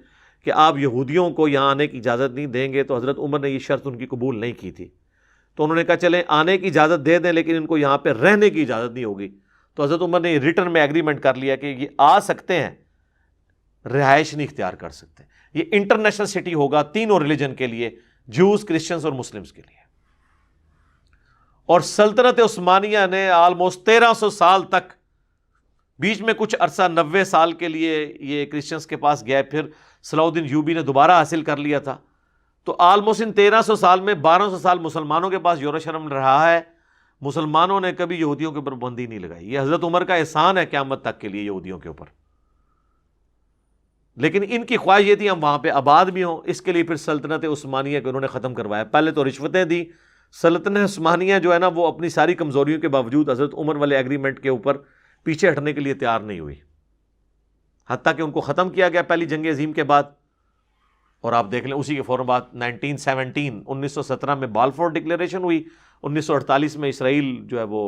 کہ آپ یہودیوں کو یہاں آنے کی اجازت نہیں دیں گے، تو حضرت عمر نے یہ شرط ان کی قبول نہیں کی تھی، تو انہوں نے کہا چلیں آنے کی اجازت دے دیں لیکن ان کو یہاں پہ رہنے کی اجازت نہیں ہوگی، تو حضرت عمر نے ریٹرن میں ایگریمنٹ کر لیا کہ یہ آ سکتے ہیں، رہائش نہیں اختیار کر سکتے، یہ انٹرنیشنل سٹی ہوگا تینوں ریلیجن کے لیے، جوز، کرسچنز اور مسلمز کے لیے۔ اور سلطنت عثمانیہ نے آلموسٹ 1300 سال تک، بیچ میں کچھ عرصہ 90 سال کے لیے یہ کرسچنز کے پاس گیا، پھر صلاح الدین ایوبی نے دوبارہ حاصل کر لیا تھا، تو آلموسٹ ان 1300 سال میں 1200 سال مسلمانوں کے پاس یروشلم رہا ہے، مسلمانوں نے کبھی یہودیوں کے اوپر پابندی نہیں لگائی۔ یہ حضرت عمر کا احسان ہے قیامت تک کے لیے یہودیوں کے اوپر، لیکن ان کی خواہش یہ تھی ہم وہاں پہ آباد بھی ہوں، اس کے لیے پھر سلطنت عثمانیہ کو انہوں نے ختم کروایا۔ پہلے تو رشوتیں دی، سلطنت عثمانیہ جو ہے نا وہ اپنی ساری کمزوریوں کے باوجود حضرت عمر والے ایگریمنٹ کے اوپر پیچھے ہٹنے کے لیے تیار نہیں ہوئی، حتیٰ کہ ان کو ختم کیا گیا پہلی جنگ عظیم کے بعد۔ اور آپ دیکھ لیں اسی کے فوراً بعد 1917 میں بالفور ڈکلیریشن ہوئی، 1948 میں اسرائیل جو ہے وہ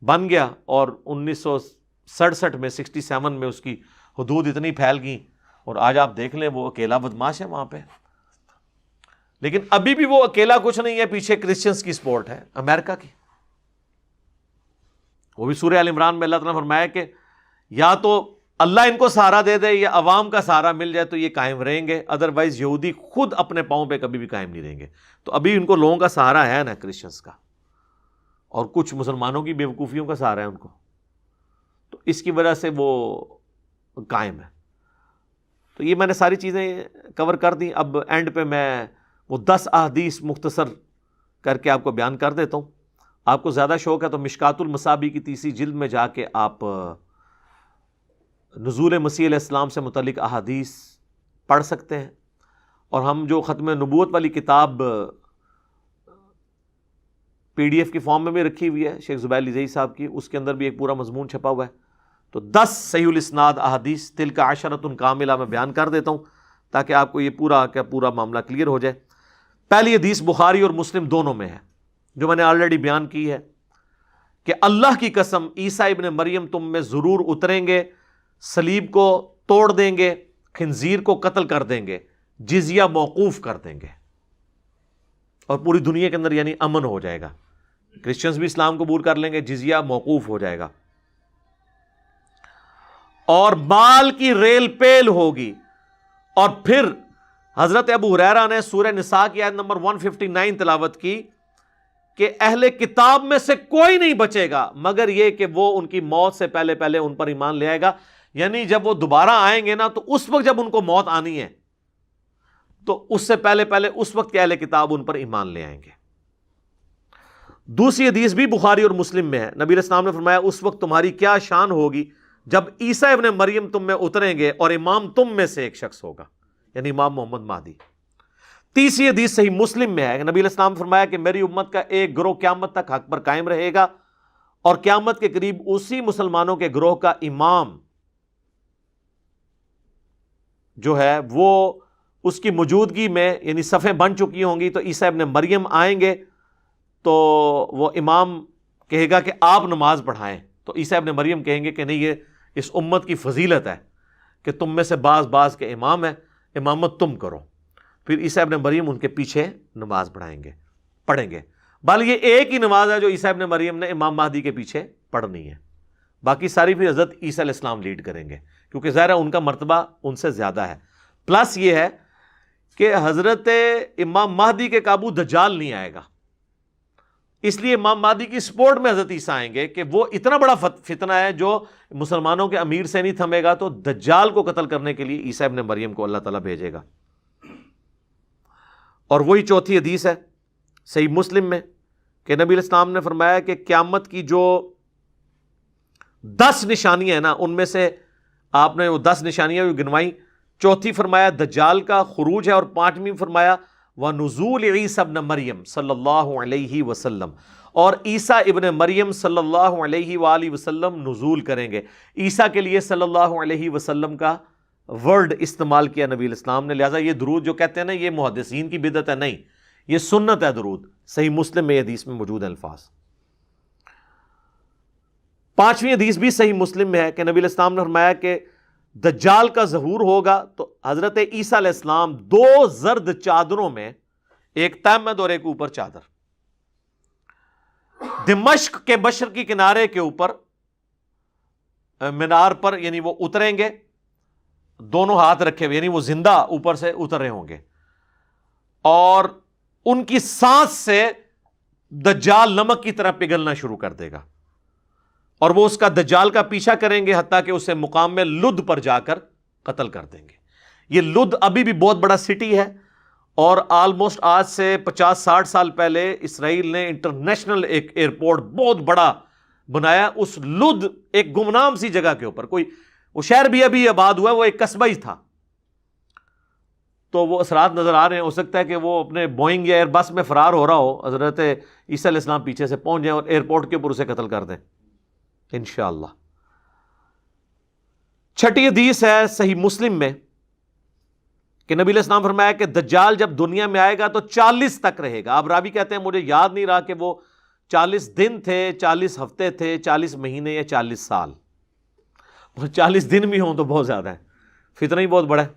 بن گیا، اور 1967 میں 67 میں اس کی حدود اتنی پھیل گئیں، اور آج آپ دیکھ لیں وہ اکیلا بدماش ہے وہاں پہ۔ لیکن ابھی بھی وہ اکیلا کچھ نہیں ہے، پیچھے کرسچنز کی سپورٹ ہے، امریکہ کی۔ وہ بھی سورہ آل عمران میں اللہ تعالیٰ نے فرمایا کہ یا تو اللہ ان کو سہارا دے دے یا عوام کا سہارا مل جائے تو یہ قائم رہیں گے، ادروائز یہودی خود اپنے پاؤں پہ کبھی بھی قائم نہیں رہیں گے۔ تو ابھی ان کو لوگوں کا سہارا ہے نا کرسچنز کا، اور کچھ مسلمانوں کی بیوقوفیوں کا سہارا ہے ان کو، تو اس کی وجہ سے وہ قائم ہے۔ تو یہ میں نے ساری چیزیں کور کر دیں۔ اب اینڈ پہ میں وہ 10 احادیث مختصر کر کے آپ کو بیان کر دیتا ہوں۔ آپ کو زیادہ شوق ہے تو مشکات المصابیح کی 3ری جلد میں جا کے آپ نزول مسیح علیہ السلام سے متعلق احادیث پڑھ سکتے ہیں، اور ہم جو ختم نبوت والی کتاب PDF کی فارم میں بھی رکھی ہوئی ہے شیخ زبیر لزئی صاحب کی، اس کے اندر بھی ایک پورا مضمون چھپا ہوا ہے. تو 10 صحیح الاسناد احادیث تلک عشرۃ کاملہ میں بیان کر دیتا ہوں تاکہ آپ کو یہ پورا معاملہ کلیئر ہو جائے. پہلی حدیث بخاری اور مسلم دونوں میں ہے جو میں نے آلریڈی بیان کی ہے کہ اللہ کی قسم عیسیٰ ابن مریم تم میں ضرور اتریں گے، صلیب کو توڑ دیں گے، خنزیر کو قتل کر دیں گے، جزیہ موقوف کر دیں گے، اور پوری دنیا کے اندر یعنی امن ہو جائے گا. کرسچنز بھی اسلام قبول کر لیں گے، جزیہ موقوف ہو جائے گا، اور مال کی ریل پیل ہوگی. اور پھر حضرت ابو ہریرہ نے سورہ نساء کی آیت نمبر 159 تلاوت کی کہ اہل کتاب میں سے کوئی نہیں بچے گا مگر یہ کہ وہ ان کی موت سے پہلے پہلے ان پر ایمان لے آئے گا. یعنی جب وہ دوبارہ آئیں گے نا تو اس وقت جب ان کو موت آنی ہے تو اس سے پہلے پہلے اس وقت کے اہل کتاب ان پر ایمان لے آئیں گے. دوسری حدیث بھی بخاری اور مسلم میں ہے. نبی علیہ السلام نے فرمایا اس وقت تمہاری کیا شان ہوگی جب عیسیٰ ابن مریم تم میں اتریں گے اور امام تم میں سے ایک شخص ہوگا، یعنی امام محمد مہدی. تیسری حدیث صحیح مسلم میں ہے. نبی علیہ السلام نے فرمایا کہ میری امت کا ایک گروہ قیامت تک حق پر قائم رہے گا اور قیامت کے قریب اسی مسلمانوں کے گروہ کا امام جو ہے وہ اس کی موجودگی میں یعنی صفیں بن چکی ہوں گی تو عیسیٰ ابن مریم آئیں گے تو وہ امام کہے گا کہ آپ نماز پڑھائیں تو عیسیٰ ابن مریم کہیں گے کہ نہیں، یہ اس امت کی فضیلت ہے کہ تم میں سے بعض کے امام ہیں، امامت تم کرو. پھر عیسیٰ ابن مریم ان کے پیچھے نماز پڑھیں گے. بل یہ ایک ہی نماز ہے جو عیسیٰ ابن مریم نے امام مہدی کے پیچھے پڑھنی ہے، باقی ساری پھر حضرت عیسیٰ علیہ السلام لیڈ کریں گے کیونکہ ظاہر ہے ان کا مرتبہ ان سے زیادہ ہے. پلس یہ ہے کہ حضرت امام مہدی کے قابو دجال نہیں آئے گا، اس لیے امام مہدی کی سپورٹ میں حضرت عیسیٰ آئیں گے کہ وہ اتنا بڑا فتنہ ہے جو مسلمانوں کے امیر سے نہیں تھمے گا، تو دجال کو قتل کرنے کے لیے عیسیٰ ابن مریم کو اللہ تعالیٰ بھیجے گا. اور وہی چوتھی حدیث ہے صحیح مسلم میں کہ نبی علیہ السلام نے فرمایا کہ قیامت کی جو 10 نشانیاں ہیں نا ان میں سے آپ نے وہ 10 نشانیاں گنوائی. چوتھی فرمایا دجال کا خروج ہے، اور 5ویں فرمایا وَنُزُولِ عِیسیٰ ابن مریم صلی اللہ علیہ وسلم، اور عیسیٰ ابن مریم صلی اللہ علیہ وآلہ وسلم نزول کریں گے. عیسیٰ کے لیے صلی اللہ علیہ وسلم کا ورڈ استعمال کیا نبی علیہ السلام نے، لہٰذا یہ درود جو کہتے ہیں نا یہ محدثین کی بدعت ہے، نہیں، یہ سنت ہے. درود صحیح مسلم میں حدیث میں موجود ہے الفاظ. 5ویں حدیث بھی صحیح مسلم میں ہے کہ نبی علیہ السلام نے فرمایا کہ دجال کا ظہور ہوگا تو حضرت عیسیٰ علیہ السلام 2 زرد چادروں میں، ایک تہمد اور ایک اوپر چادر، دمشق کے مشرقی کنارے کے اوپر مینار پر یعنی وہ اتریں گے، دونوں ہاتھ رکھے ہوئے، یعنی وہ زندہ اوپر سے اتر رہے ہوں گے، اور ان کی سانس سے دجال نمک کی طرح پگھلنا شروع کر دے گا، اور وہ اس کا دجال کا پیچھا کریں گے حتیٰ کہ اسے مقام میں لد پر جا کر قتل کر دیں گے. یہ لد ابھی بھی بہت بڑا سٹی ہے، اور آلموسٹ آج سے 50-60 سال پہلے اسرائیل نے انٹرنیشنل ایک ایئرپورٹ بہت بڑا بنایا اس لد ایک گمنام سی جگہ کے اوپر. وہ شہر بھی ابھی آباد ہوا ہے، وہ ایک قصبہ ہی تھا. تو وہ اثرات نظر آ رہے ہیں. ہو سکتا ہے کہ وہ اپنے بوئنگ یا ایئر بس میں فرار ہو رہا ہو، حضرت عیسیٰ علیہ السلام پیچھے سے پہنچ جائیں اور ایئرپورٹ کے اوپر اسے قتل کر دیں انشاءاللہ. 6ٹھی حدیث ہے صحیح مسلم میں کہ نبی علیہ السلام فرمایا کہ دجال جب دنیا میں آئے گا تو 40 تک رہے گا. اب راوی کہتے ہیں مجھے یاد نہیں رہا کہ وہ 40 دن تھے، 40 ہفتے تھے، 40 مہینے یا 40 سال. 40 دن بھی ہوں تو بہت زیادہ ہے، فتنہ ہی بہت بڑا ہے.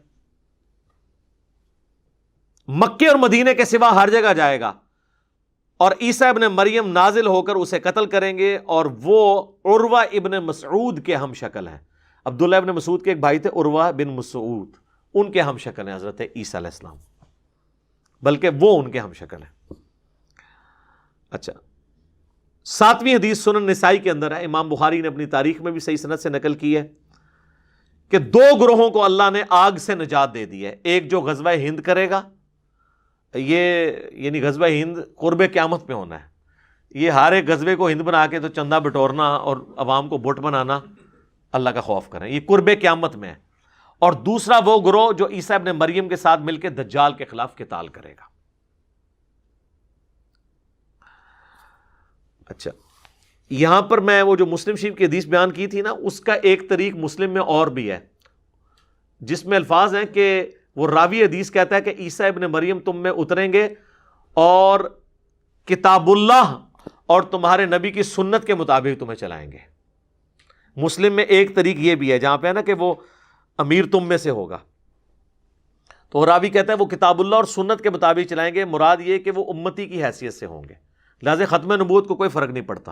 مکے اور مدینے کے سوا ہر جگہ جائے گا، اور عیسیٰ ابن مریم نازل ہو کر اسے قتل کریں گے، اور وہ عروہ ابن مسعود کے ہم شکل ہیں. عبداللہ ابن مسعود کے ایک بھائی تھے عروہ بن مسعود، ان کے ہم شکل ہیں حضرت عیسیٰ علیہ السلام، بلکہ وہ ان کے ہم شکل ہیں. اچھا، 7ویں حدیث سنن نسائی کے اندر ہے، امام بخاری نے اپنی تاریخ میں بھی صحیح سند سے نقل کی ہے کہ 2 گروہوں کو اللہ نے آگ سے نجات دے دی ہے. ایک جو غزوہ ہند کرے گا، یہ یعنی غزوہ ہند قرب قیامت میں ہونا ہے. یہ ہر ایک غزوے کو ہند بنا کے تو چندہ بٹورنا اور عوام کو بت بنانا، اللہ کا خوف کریں، یہ قرب قیامت میں ہے. اور دوسرا وہ گروہ جو عیسیٰ ابن مریم کے ساتھ مل کے دجال کے خلاف قتال کرے گا. اچھا، یہاں پر میں وہ جو مسلم شریف کی حدیث بیان کی تھی نا، اس کا ایک طریق مسلم میں اور بھی ہے، جس میں الفاظ ہیں کہ وہ راوی حدیث کہتا ہے کہ عیسیٰ ابن مریم تم میں اتریں گے اور کتاب اللہ اور تمہارے نبی کی سنت کے مطابق تمہیں چلائیں گے۔ مسلم میں ایک طریق یہ بھی ہے جہاں پہ ہے نا کہ وہ امیر تم میں سے ہوگا، تو راوی کہتا ہے وہ کتاب اللہ اور سنت کے مطابق چلائیں گے، مراد یہ کہ وہ امتی کی حیثیت سے ہوں گے، لہذا ختم نبوت کو کوئی فرق نہیں پڑتا،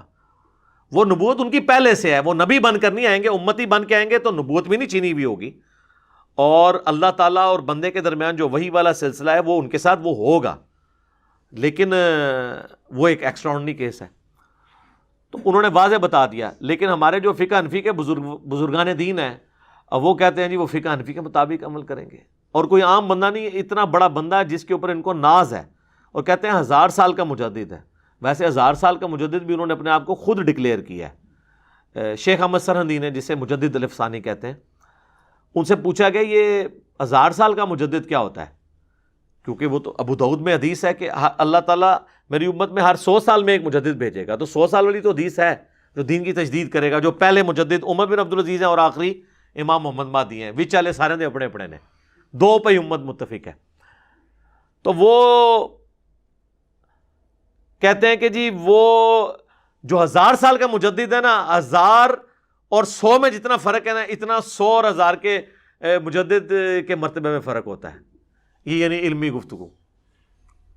وہ نبوت ان کی پہلے سے ہے، وہ نبی بن کر نہیں آئیں گے، امتی بن کے آئیں گے تو نبوت بھی نہیں چینی ہوئی ہوگی، اور اللہ تعالیٰ اور بندے کے درمیان جو وحی والا سلسلہ ہے وہ ان کے ساتھ وہ ہوگا، لیکن وہ ایک ایکسٹراڈنری کیس ہے، تو انہوں نے واضح بتا دیا۔ لیکن ہمارے جو فقہ حنفی کے بزرگان دین ہیں، اب وہ کہتے ہیں جی وہ فقہ حنفی کے مطابق عمل کریں گے، اور کوئی عام بندہ نہیں، اتنا بڑا بندہ ہے جس کے اوپر ان کو ناز ہے، اور کہتے ہیں 1000 سال کا مجدد ہے۔ ویسے 1000 سال کا مجدد بھی انہوں نے اپنے آپ کو خود ڈکلیئر کیا ہے۔ شیخ احمد سرہندی نے، جسے مجدد الف ثانی کہتے ہیں، ان سے پوچھا گیا یہ 1000 سال کا مجدد کیا ہوتا ہے، کیونکہ وہ تو ابو داؤد میں حدیث ہے کہ اللہ تعالیٰ میری امت میں ہر 100 سال میں ایک مجدد بھیجے گا، تو 100 سال والی تو حدیث ہے جو دین کی تجدید کرے گا، جو پہلے مجدد عمر بن عبدالعزیز ہیں اور آخری امام محمد مہدی ہیں، وچ والے سارے دے اپنے اپنے نے، دو پہ امت متفق ہے۔ تو وہ کہتے ہیں کہ جی وہ جو 1000 سال کا مجدد ہے نا، 1000 اور 100 میں جتنا فرق ہے نا، اتنا 100 اور 1000 کے مجدد کے مرتبے میں فرق ہوتا ہے۔ یہ یعنی علمی گفتگو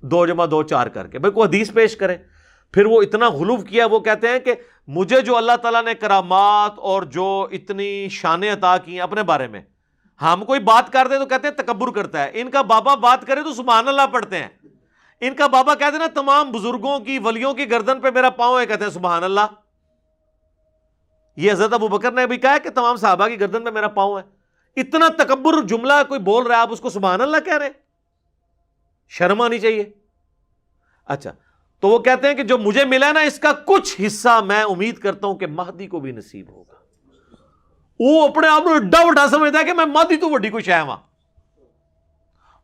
2 + 2 4 کر کے بھائی کوئی حدیث پیش کرے۔ پھر وہ اتنا غلو کیا، وہ کہتے ہیں کہ مجھے جو اللہ تعالیٰ نے کرامات اور جو اتنی شانیں عطا کی ہیں اپنے بارے میں، ہم کوئی بات کر دیں تو کہتے ہیں تکبر کرتا ہے، ان کا بابا بات کرے تو سبحان اللہ پڑھتے ہیں، ان کا بابا کہتے ہیں نا تمام بزرگوں کی ولیوں کی گردن پہ میرا پاؤں ہے، کہتے ہیں سبحان اللہ۔ یہ حضرت ابو بکر نے بھی کہا ہے کہ تمام صحابہ کی گردن پہ میرا پاؤں ہے۔ اتنا تکبر جملہ کوئی بول رہا ہے، آپ اس کو سبحان اللہ کہہ رہے ہیں، شرم آنی چاہیے۔ اچھا، تو وہ کہتے ہیں کہ جو مجھے ملا نا اس کا کچھ حصہ میں امید کرتا ہوں کہ مہدی کو بھی نصیب ہوگا۔ وہ اپنے آپ کو ایڈا وڈا سمجھتا ہے کہ میں مہدی تو وڈی کوئی شے ہاں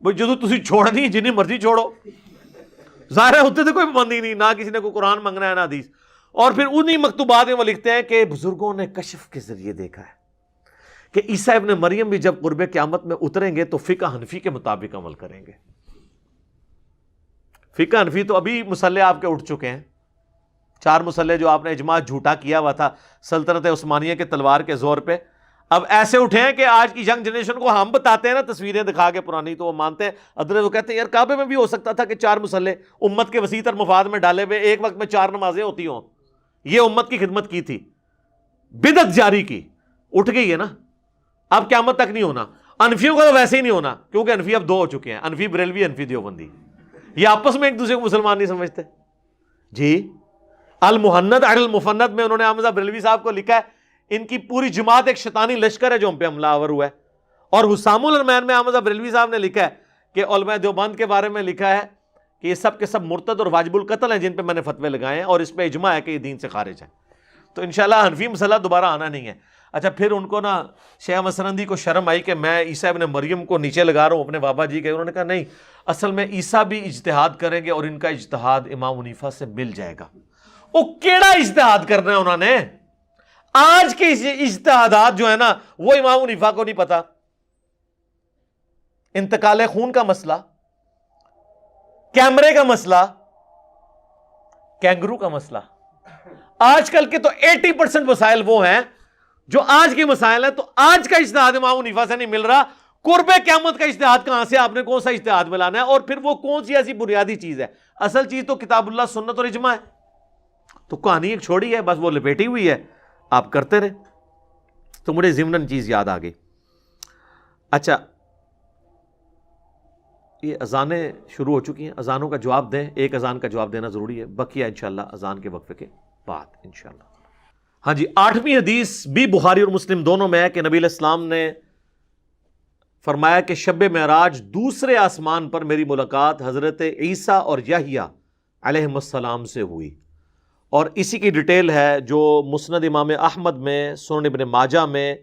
بھائی، جدو تسی چھوڑنی جنی مرضی چھوڑو، ظاہر ہے ہوتے تو کوئی پابندی نہیں، نہ کسی نے کوئی قرآن منگنا ہے نہ حدیث۔ اور پھر انہی مکتوبات میں وہ لکھتے ہیں کہ بزرگوں نے کشف کے ذریعے دیکھا ہے کہ عیسیٰ ابن مریم بھی جب قرب قیامت میں اتریں گے تو فقہ حنفی کے مطابق عمل کریں گے۔ فقہ حنفی تو ابھی مسلح آپ کے اٹھ چکے ہیں، 4 مسلح جو آپ نے اجماع جھوٹا کیا ہوا تھا سلطنت عثمانیہ کے تلوار کے زور پہ، اب ایسے اٹھے ہیں کہ آج کی ینگ جنریشن کو ہم بتاتے ہیں نا تصویریں دکھا کے پرانی، تو وہ مانتے ہیں، ادھر وہ کہتے ہیں یار کعبے میں بھی ہو سکتا تھا کہ 4 مسلح امت کے وسیع تر مفاد میں ڈالے ہوئے ایک وقت میں 4 نمازیں ہوتی ہوں، یہ امت کی خدمت کی تھی، بدعت جاری کی، اٹھ گئی ہے نا، اب قیامت تک نہیں ہونا۔ انفیوں کا تو ویسے ہی نہیں ہونا، کیونکہ انفی اب 2 ہو چکے ہیں، انفی بریلوی، انفی دیوبندی، یہ آپس میں ایک دوسرے کو مسلمان نہیں سمجھتے جی۔ المحند علی المفند میں انہوں نے احمد بریلوی صاحب کو لکھا ہے ان کی پوری جماعت ایک شیطانی لشکر ہے جو ہم پہ حملہ آور ہوا ہے۔ اور حسام الرحمن میں احمد بریلوی صاحب نے لکھا ہے کہ علماء دیوبند کے بارے میں لکھا ہے کہ یہ سب کے سب مرتد اور واجب القتل ہیں جن پہ میں نے فتوے لگائے ہیں، اور اس پہ اجماع ہے کہ یہ دین سے خارج ہے۔ تو انشاءاللہ حنفی مسئلہ دوبارہ آنا نہیں ہے۔ اچھا، پھر ان کو نا شیخ احمد سرہندی کو شرم آئی کہ میں عیسیٰ ابن مریم کو نیچے لگا رہا ہوں اپنے بابا جی کے، انہوں نے کہا نہیں، اصل میں عیسیٰ بھی اجتہاد کریں گے اور ان کا اجتہاد امام حنیفہ سے مل جائے گا۔ وہ کیڑا اجتہاد کرنا ہے انہوں نے؟ آج کے اجتہادات جو ہے نا وہ امام حنیفہ کو نہیں پتا۔ انتقال خون کا مسئلہ، کیمرے کا مسئلہ، کینگرو کا مسئلہ، آج کل کے تو 80% مسائل وہ ہیں جو آج کے مسائل ہیں، تو آج کا اجتہاد امام حنیفہ سے نہیں مل رہا، قرب قیامت کا اجتہاد کہاں سے؟ آپ نے کون سا اجتہاد ملانا ہے؟ اور پھر وہ کون سی ایسی بنیادی چیز ہے؟ اصل چیز تو کتاب اللہ، سنت اور اجماع ہے، تو کہانی ایک چھوڑی ہے، بس وہ لپیٹی ہوئی ہے، آپ کرتے رہے۔ تو مجھے ضمناً چیز یاد آ گئی۔ اچھا، یہ اذانیں شروع ہو چکی ہیں، اذانوں کا جواب دیں، ایک اذان کا جواب دینا ضروری ہے، بقیہ انشاءاللہ اذان کے وقفے کے بعد انشاءاللہ۔ ہاں جی، 8ویں حدیث بھی بخاری اور مسلم دونوں میں ہے کہ نبی علیہ السلام نے فرمایا کہ شب معراج دوسرے آسمان پر میری ملاقات حضرت عیسیٰ اور یحییٰ علیہم السلام سے ہوئی، اور اسی کی ڈیٹیل ہے جو مسند امام احمد میں، سنن ابن ماجہ میں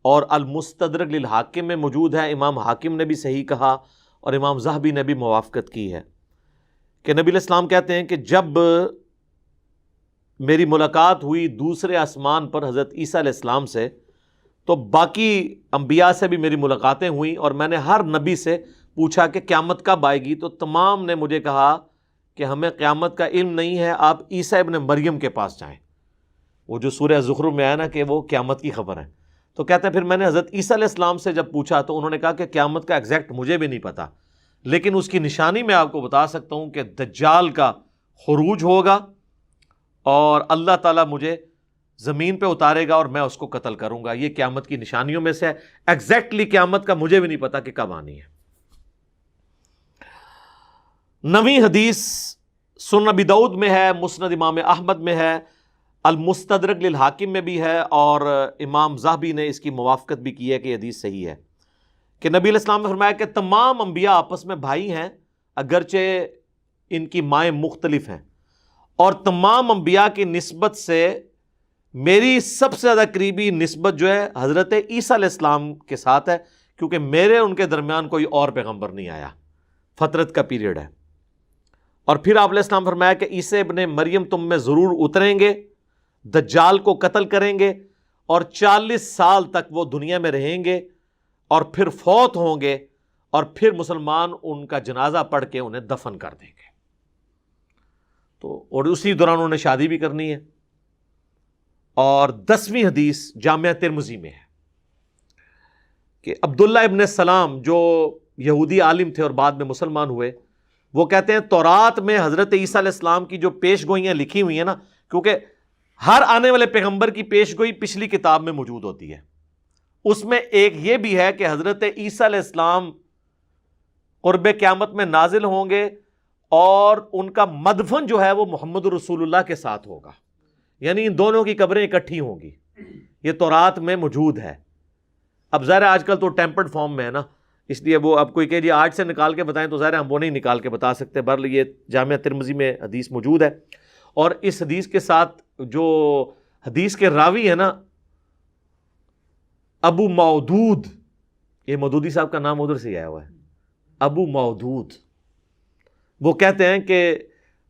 اور المستدرک للحاکم میں موجود ہے۔ امام حاکم نے بھی صحیح کہا اور امام ذہبی نے بھی موافقت کی ہے کہ نبی علیہ السلام کہتے ہیں کہ جب میری ملاقات ہوئی دوسرے آسمان پر حضرت عیسیٰ علیہ السلام سے، تو باقی انبیاء سے بھی میری ملاقاتیں ہوئیں، اور میں نے ہر نبی سے پوچھا کہ قیامت کب آئے گی، تو تمام نے مجھے کہا کہ ہمیں قیامت کا علم نہیں ہے، آپ عیسیٰ ابن مریم کے پاس جائیں۔ وہ جو سورہ زخرف میں آیا نا کہ وہ قیامت کی خبر ہے، تو کہتے ہیں پھر میں نے حضرت عیسیٰ علیہ السلام سے جب پوچھا تو انہوں نے کہا کہ قیامت کا ایگزیکٹ مجھے بھی نہیں پتا، لیکن اس کی نشانی میں آپ کو بتا سکتا ہوں کہ دجال کا خروج ہوگا اور اللہ تعالیٰ مجھے زمین پہ اتارے گا اور میں اس کو قتل کروں گا۔ یہ قیامت کی نشانیوں میں سے ہے۔ ایگزیکٹلی قیامت کا مجھے بھی نہیں پتا کہ کب آنی ہے۔ نویں حدیث سنن ابی داؤد میں ہے، مسند امام احمد میں ہے، المستدرک للحاکم میں بھی ہے، اور امام ذہبی نے اس کی موافقت بھی کی ہے کہ یہ حدیث صحیح ہے، کہ نبی علیہ السلام نے فرمایا کہ تمام انبیاء آپس میں بھائی ہیں، اگرچہ ان کی مائیں مختلف ہیں، اور تمام انبیاء کی نسبت سے میری سب سے زیادہ قریبی نسبت جو ہے حضرت عیسیٰ علیہ السلام کے ساتھ ہے، کیونکہ میرے ان کے درمیان کوئی اور پیغمبر نہیں آیا، فترت کا پیریڈ ہے۔ اور پھر آپ علیہ السلام فرمایا کہ عیسیٰ ابن مریم تم میں ضرور اتریں گے، دجال کو قتل کریں گے، اور 40 سال تک وہ دنیا میں رہیں گے، اور پھر فوت ہوں گے، اور پھر مسلمان ان کا جنازہ پڑھ کے انہیں دفن کر دیں گے۔ تو اور اسی دوران انہوں نے شادی بھی کرنی ہے۔ اور 10ویں حدیث جامعہ ترمذی میں ہے کہ عبداللہ ابن سلام جو یہودی عالم تھے اور بعد میں مسلمان ہوئے، وہ کہتے ہیں تورات میں حضرت عیسیٰ علیہ السلام کی جو پیش گوئیاں لکھی ہوئی ہیں نا، کیونکہ ہر آنے والے پیغمبر کی پیش گوئی پچھلی کتاب میں موجود ہوتی ہے، اس میں ایک یہ بھی ہے کہ حضرت عیسیٰ علیہ السلام قرب قیامت میں نازل ہوں گے، اور ان کا مدفن جو ہے وہ محمد رسول اللہ کے ساتھ ہوگا، یعنی ان دونوں کی قبریں اکٹھی ہوں گی۔ یہ تورات میں موجود ہے۔ اب ظاہر آج کل تو ٹیمپرڈ فارم میں ہے نا، اس لیے وہ اب کوئی کہ جی آج سے نکال کے بتائیں تو ظاہر ہم وہ نہیں نکال کے بتا سکتے، بہرحال یہ جامعہ ترمذی میں حدیث موجود ہے۔ اور اس حدیث کے ساتھ جو حدیث کے راوی ہے نا ابو مودود، یہ مودودی صاحب کا نام ادھر سے آیا ہوا ہے، ابو مودود، وہ کہتے ہیں کہ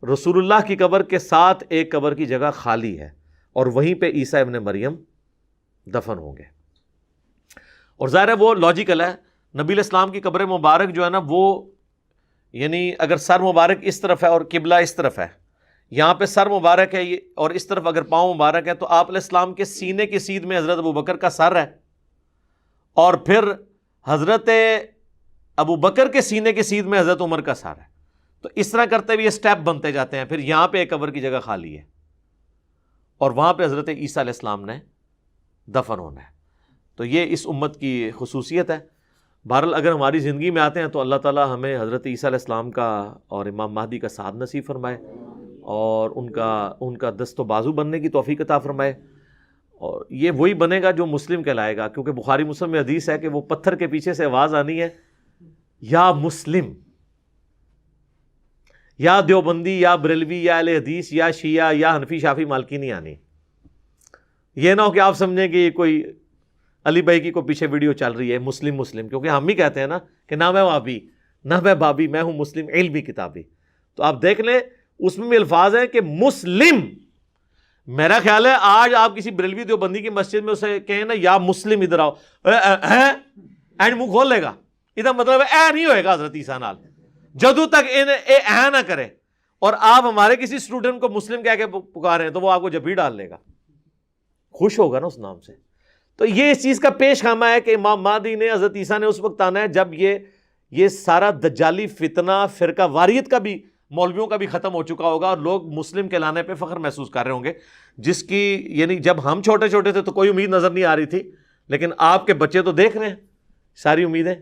رسول اللہ کی قبر کے ساتھ ایک قبر کی جگہ خالی ہے، اور وہیں پہ عیسیٰ ابن مریم دفن ہوں گے۔ اور ظاہر ہے وہ لاجیکل ہے، نبی علیہ السلام کی قبر مبارک جو ہے نا وہ، یعنی اگر سر مبارک اس طرف ہے اور قبلہ اس طرف ہے، یہاں پہ سر مبارک ہے اور اس طرف اگر پاؤں مبارک ہے، تو آپ علیہ السلام کے سینے کی سیدھ میں حضرت ابوبکر کا سر ہے، اور پھر حضرت ابوبکر کے سینے کی سیدھ میں حضرت عمر کا سر ہے۔ تو اس طرح کرتے ہوئے یہ سٹیپ بنتے جاتے ہیں، پھر یہاں پہ ایک قبر کی جگہ خالی ہے، اور وہاں پہ حضرت عیسیٰ علیہ السلام نے دفن ہونا ہے۔ تو یہ اس امت کی خصوصیت ہے۔ بہرحال اگر ہماری زندگی میں آتے ہیں تو اللہ تعالیٰ ہمیں حضرت عیسیٰ علیہ السلام کا اور امام مہدی کا ساتھ نصیب فرمائے، اور ان کا دست و بازو بننے کی توفیق عطا فرمائے، اور یہ وہی بنے گا جو مسلم کہلائے گا، کیونکہ بخاری مسلم میں حدیث ہے کہ وہ پتھر کے پیچھے سے آواز آنی ہے، یا مسلم، یا دیوبندی، یا بریلوی، یا اہل حدیث، یا شیعہ، یا حنفی، شافعی، مالکی نہیں آنی۔ یہ نہ ہو کہ آپ سمجھیں کہ یہ کوئی علی بھائی کی کوئی پیچھے ویڈیو چل رہی ہے مسلم مسلم، کیونکہ ہم ہی کہتے ہیں نا کہ نہ میں وابی، نہ میں بابی، میں ہوں مسلم علمی کتابی۔ تو آپ دیکھ لیں اس میں بھی الفاظ ہیں کہ مسلم۔ میرا خیال ہے آج آپ کسی بریلوی دیوبندی کی مسجد میں اسے کہیں نا یا مسلم ادھر آؤ، اینڈ منہ کھول لے گا، ادھر مطلب اے نہیں ہوئے گا حضرت عیسیٰ نال، جدو تک اے نہ کرے، اور آپ ہمارے کسی اسٹوڈنٹ کو مسلم کہہ کے پکارے ہیں تو وہ آپ کو جبھی ڈال لے گا، خوش ہوگا نا اس نام سے۔ تو یہ اس چیز کا پیش خامہ ہے کہ امام مہدی نے، حضرت عیسیٰ نے اس وقت آنا ہے جب یہ سارا دجالی فتنہ، فرقہ واریت کا بھی، مولویوں کا بھی ختم ہو چکا ہوگا، اور لوگ مسلم کہلانے پہ فخر محسوس کر رہے ہوں گے، جس کی یعنی جب ہم چھوٹے چھوٹے تھے تو کوئی امید نظر نہیں آ رہی تھی، لیکن آپ کے بچے تو دیکھ رہے ہیں ساری امیدیں۔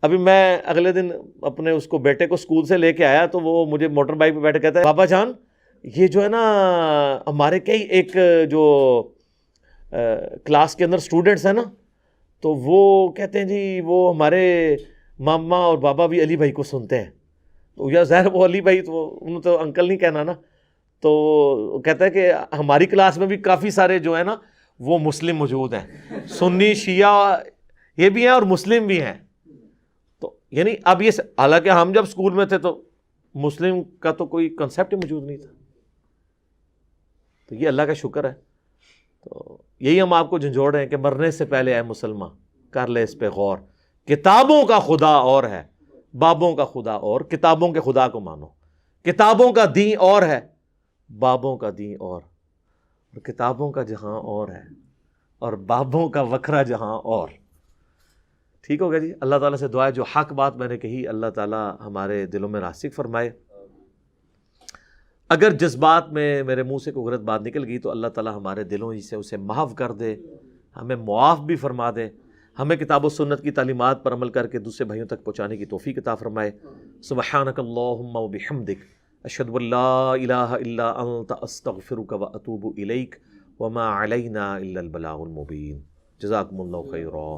ابھی میں اگلے دن اپنے اس کو بیٹے کو اسکول سے لے کے آیا تو وہ مجھے موٹر بائک پہ بیٹھے کہتا ہے بابا جان یہ جو ہے نا ہمارے کئی ایک جو کلاس کے اندر اسٹوڈنٹس ہیں نا، تو وہ کہتے ہیں جی وہ ہمارے ماما اور بابا بھی علی بھائی کو سنتے ہیں۔ تو یا ظاہر وہ علی بھائی تو انہوں تو انکل نہیں کہنا نا، تو کہتا ہے کہ ہماری کلاس میں بھی کافی سارے جو ہے نا وہ مسلم موجود ہیں، سنی شیعہ یہ بھی ہیں اور مسلم بھی ہیں۔ تو یعنی اب یہ حالانکہ ہم جب اسکول میں تھے تو مسلم کا تو کوئی کنسیپٹ ہی موجود نہیں تھا۔ تو یہ اللہ کا شکر ہے. تو یہی ہم آپ کو جھنجھوڑ رہے ہیں کہ مرنے سے پہلے اے مسلمان کر لے اس پہ غور. کتابوں کا خدا اور ہے، بابوں کا خدا اور. کتابوں کے خدا کو مانو. کتابوں کا دین اور ہے، بابوں کا دین اور کتابوں کا جہاں اور ہے اور بابوں کا وکھرا جہاں اور. ٹھیک ہوگا جی. اللہ تعالیٰ سے دعا ہے جو حق بات میں نے کہی اللہ تعالیٰ ہمارے دلوں میں راسخ فرمائے. اگر جذبات میں میرے منہ سے کوئی غلط بات نکل گئی تو اللہ تعالیٰ ہمارے دلوں ہی سے اسے محو کر دے، ہمیں معاف بھی فرما دے، ہمیں کتاب و سنت کی تعلیمات پر عمل کر کے دوسرے بھائیوں تک پہنچانے کی توفیق عطا فرمائے. سبحانک اللہم و بحمدک اشہد ان لا الہ الا انت استغفرک و اتوب الیک وما علینا الا البلاغ المبین. جزاکم اللہ خیرا.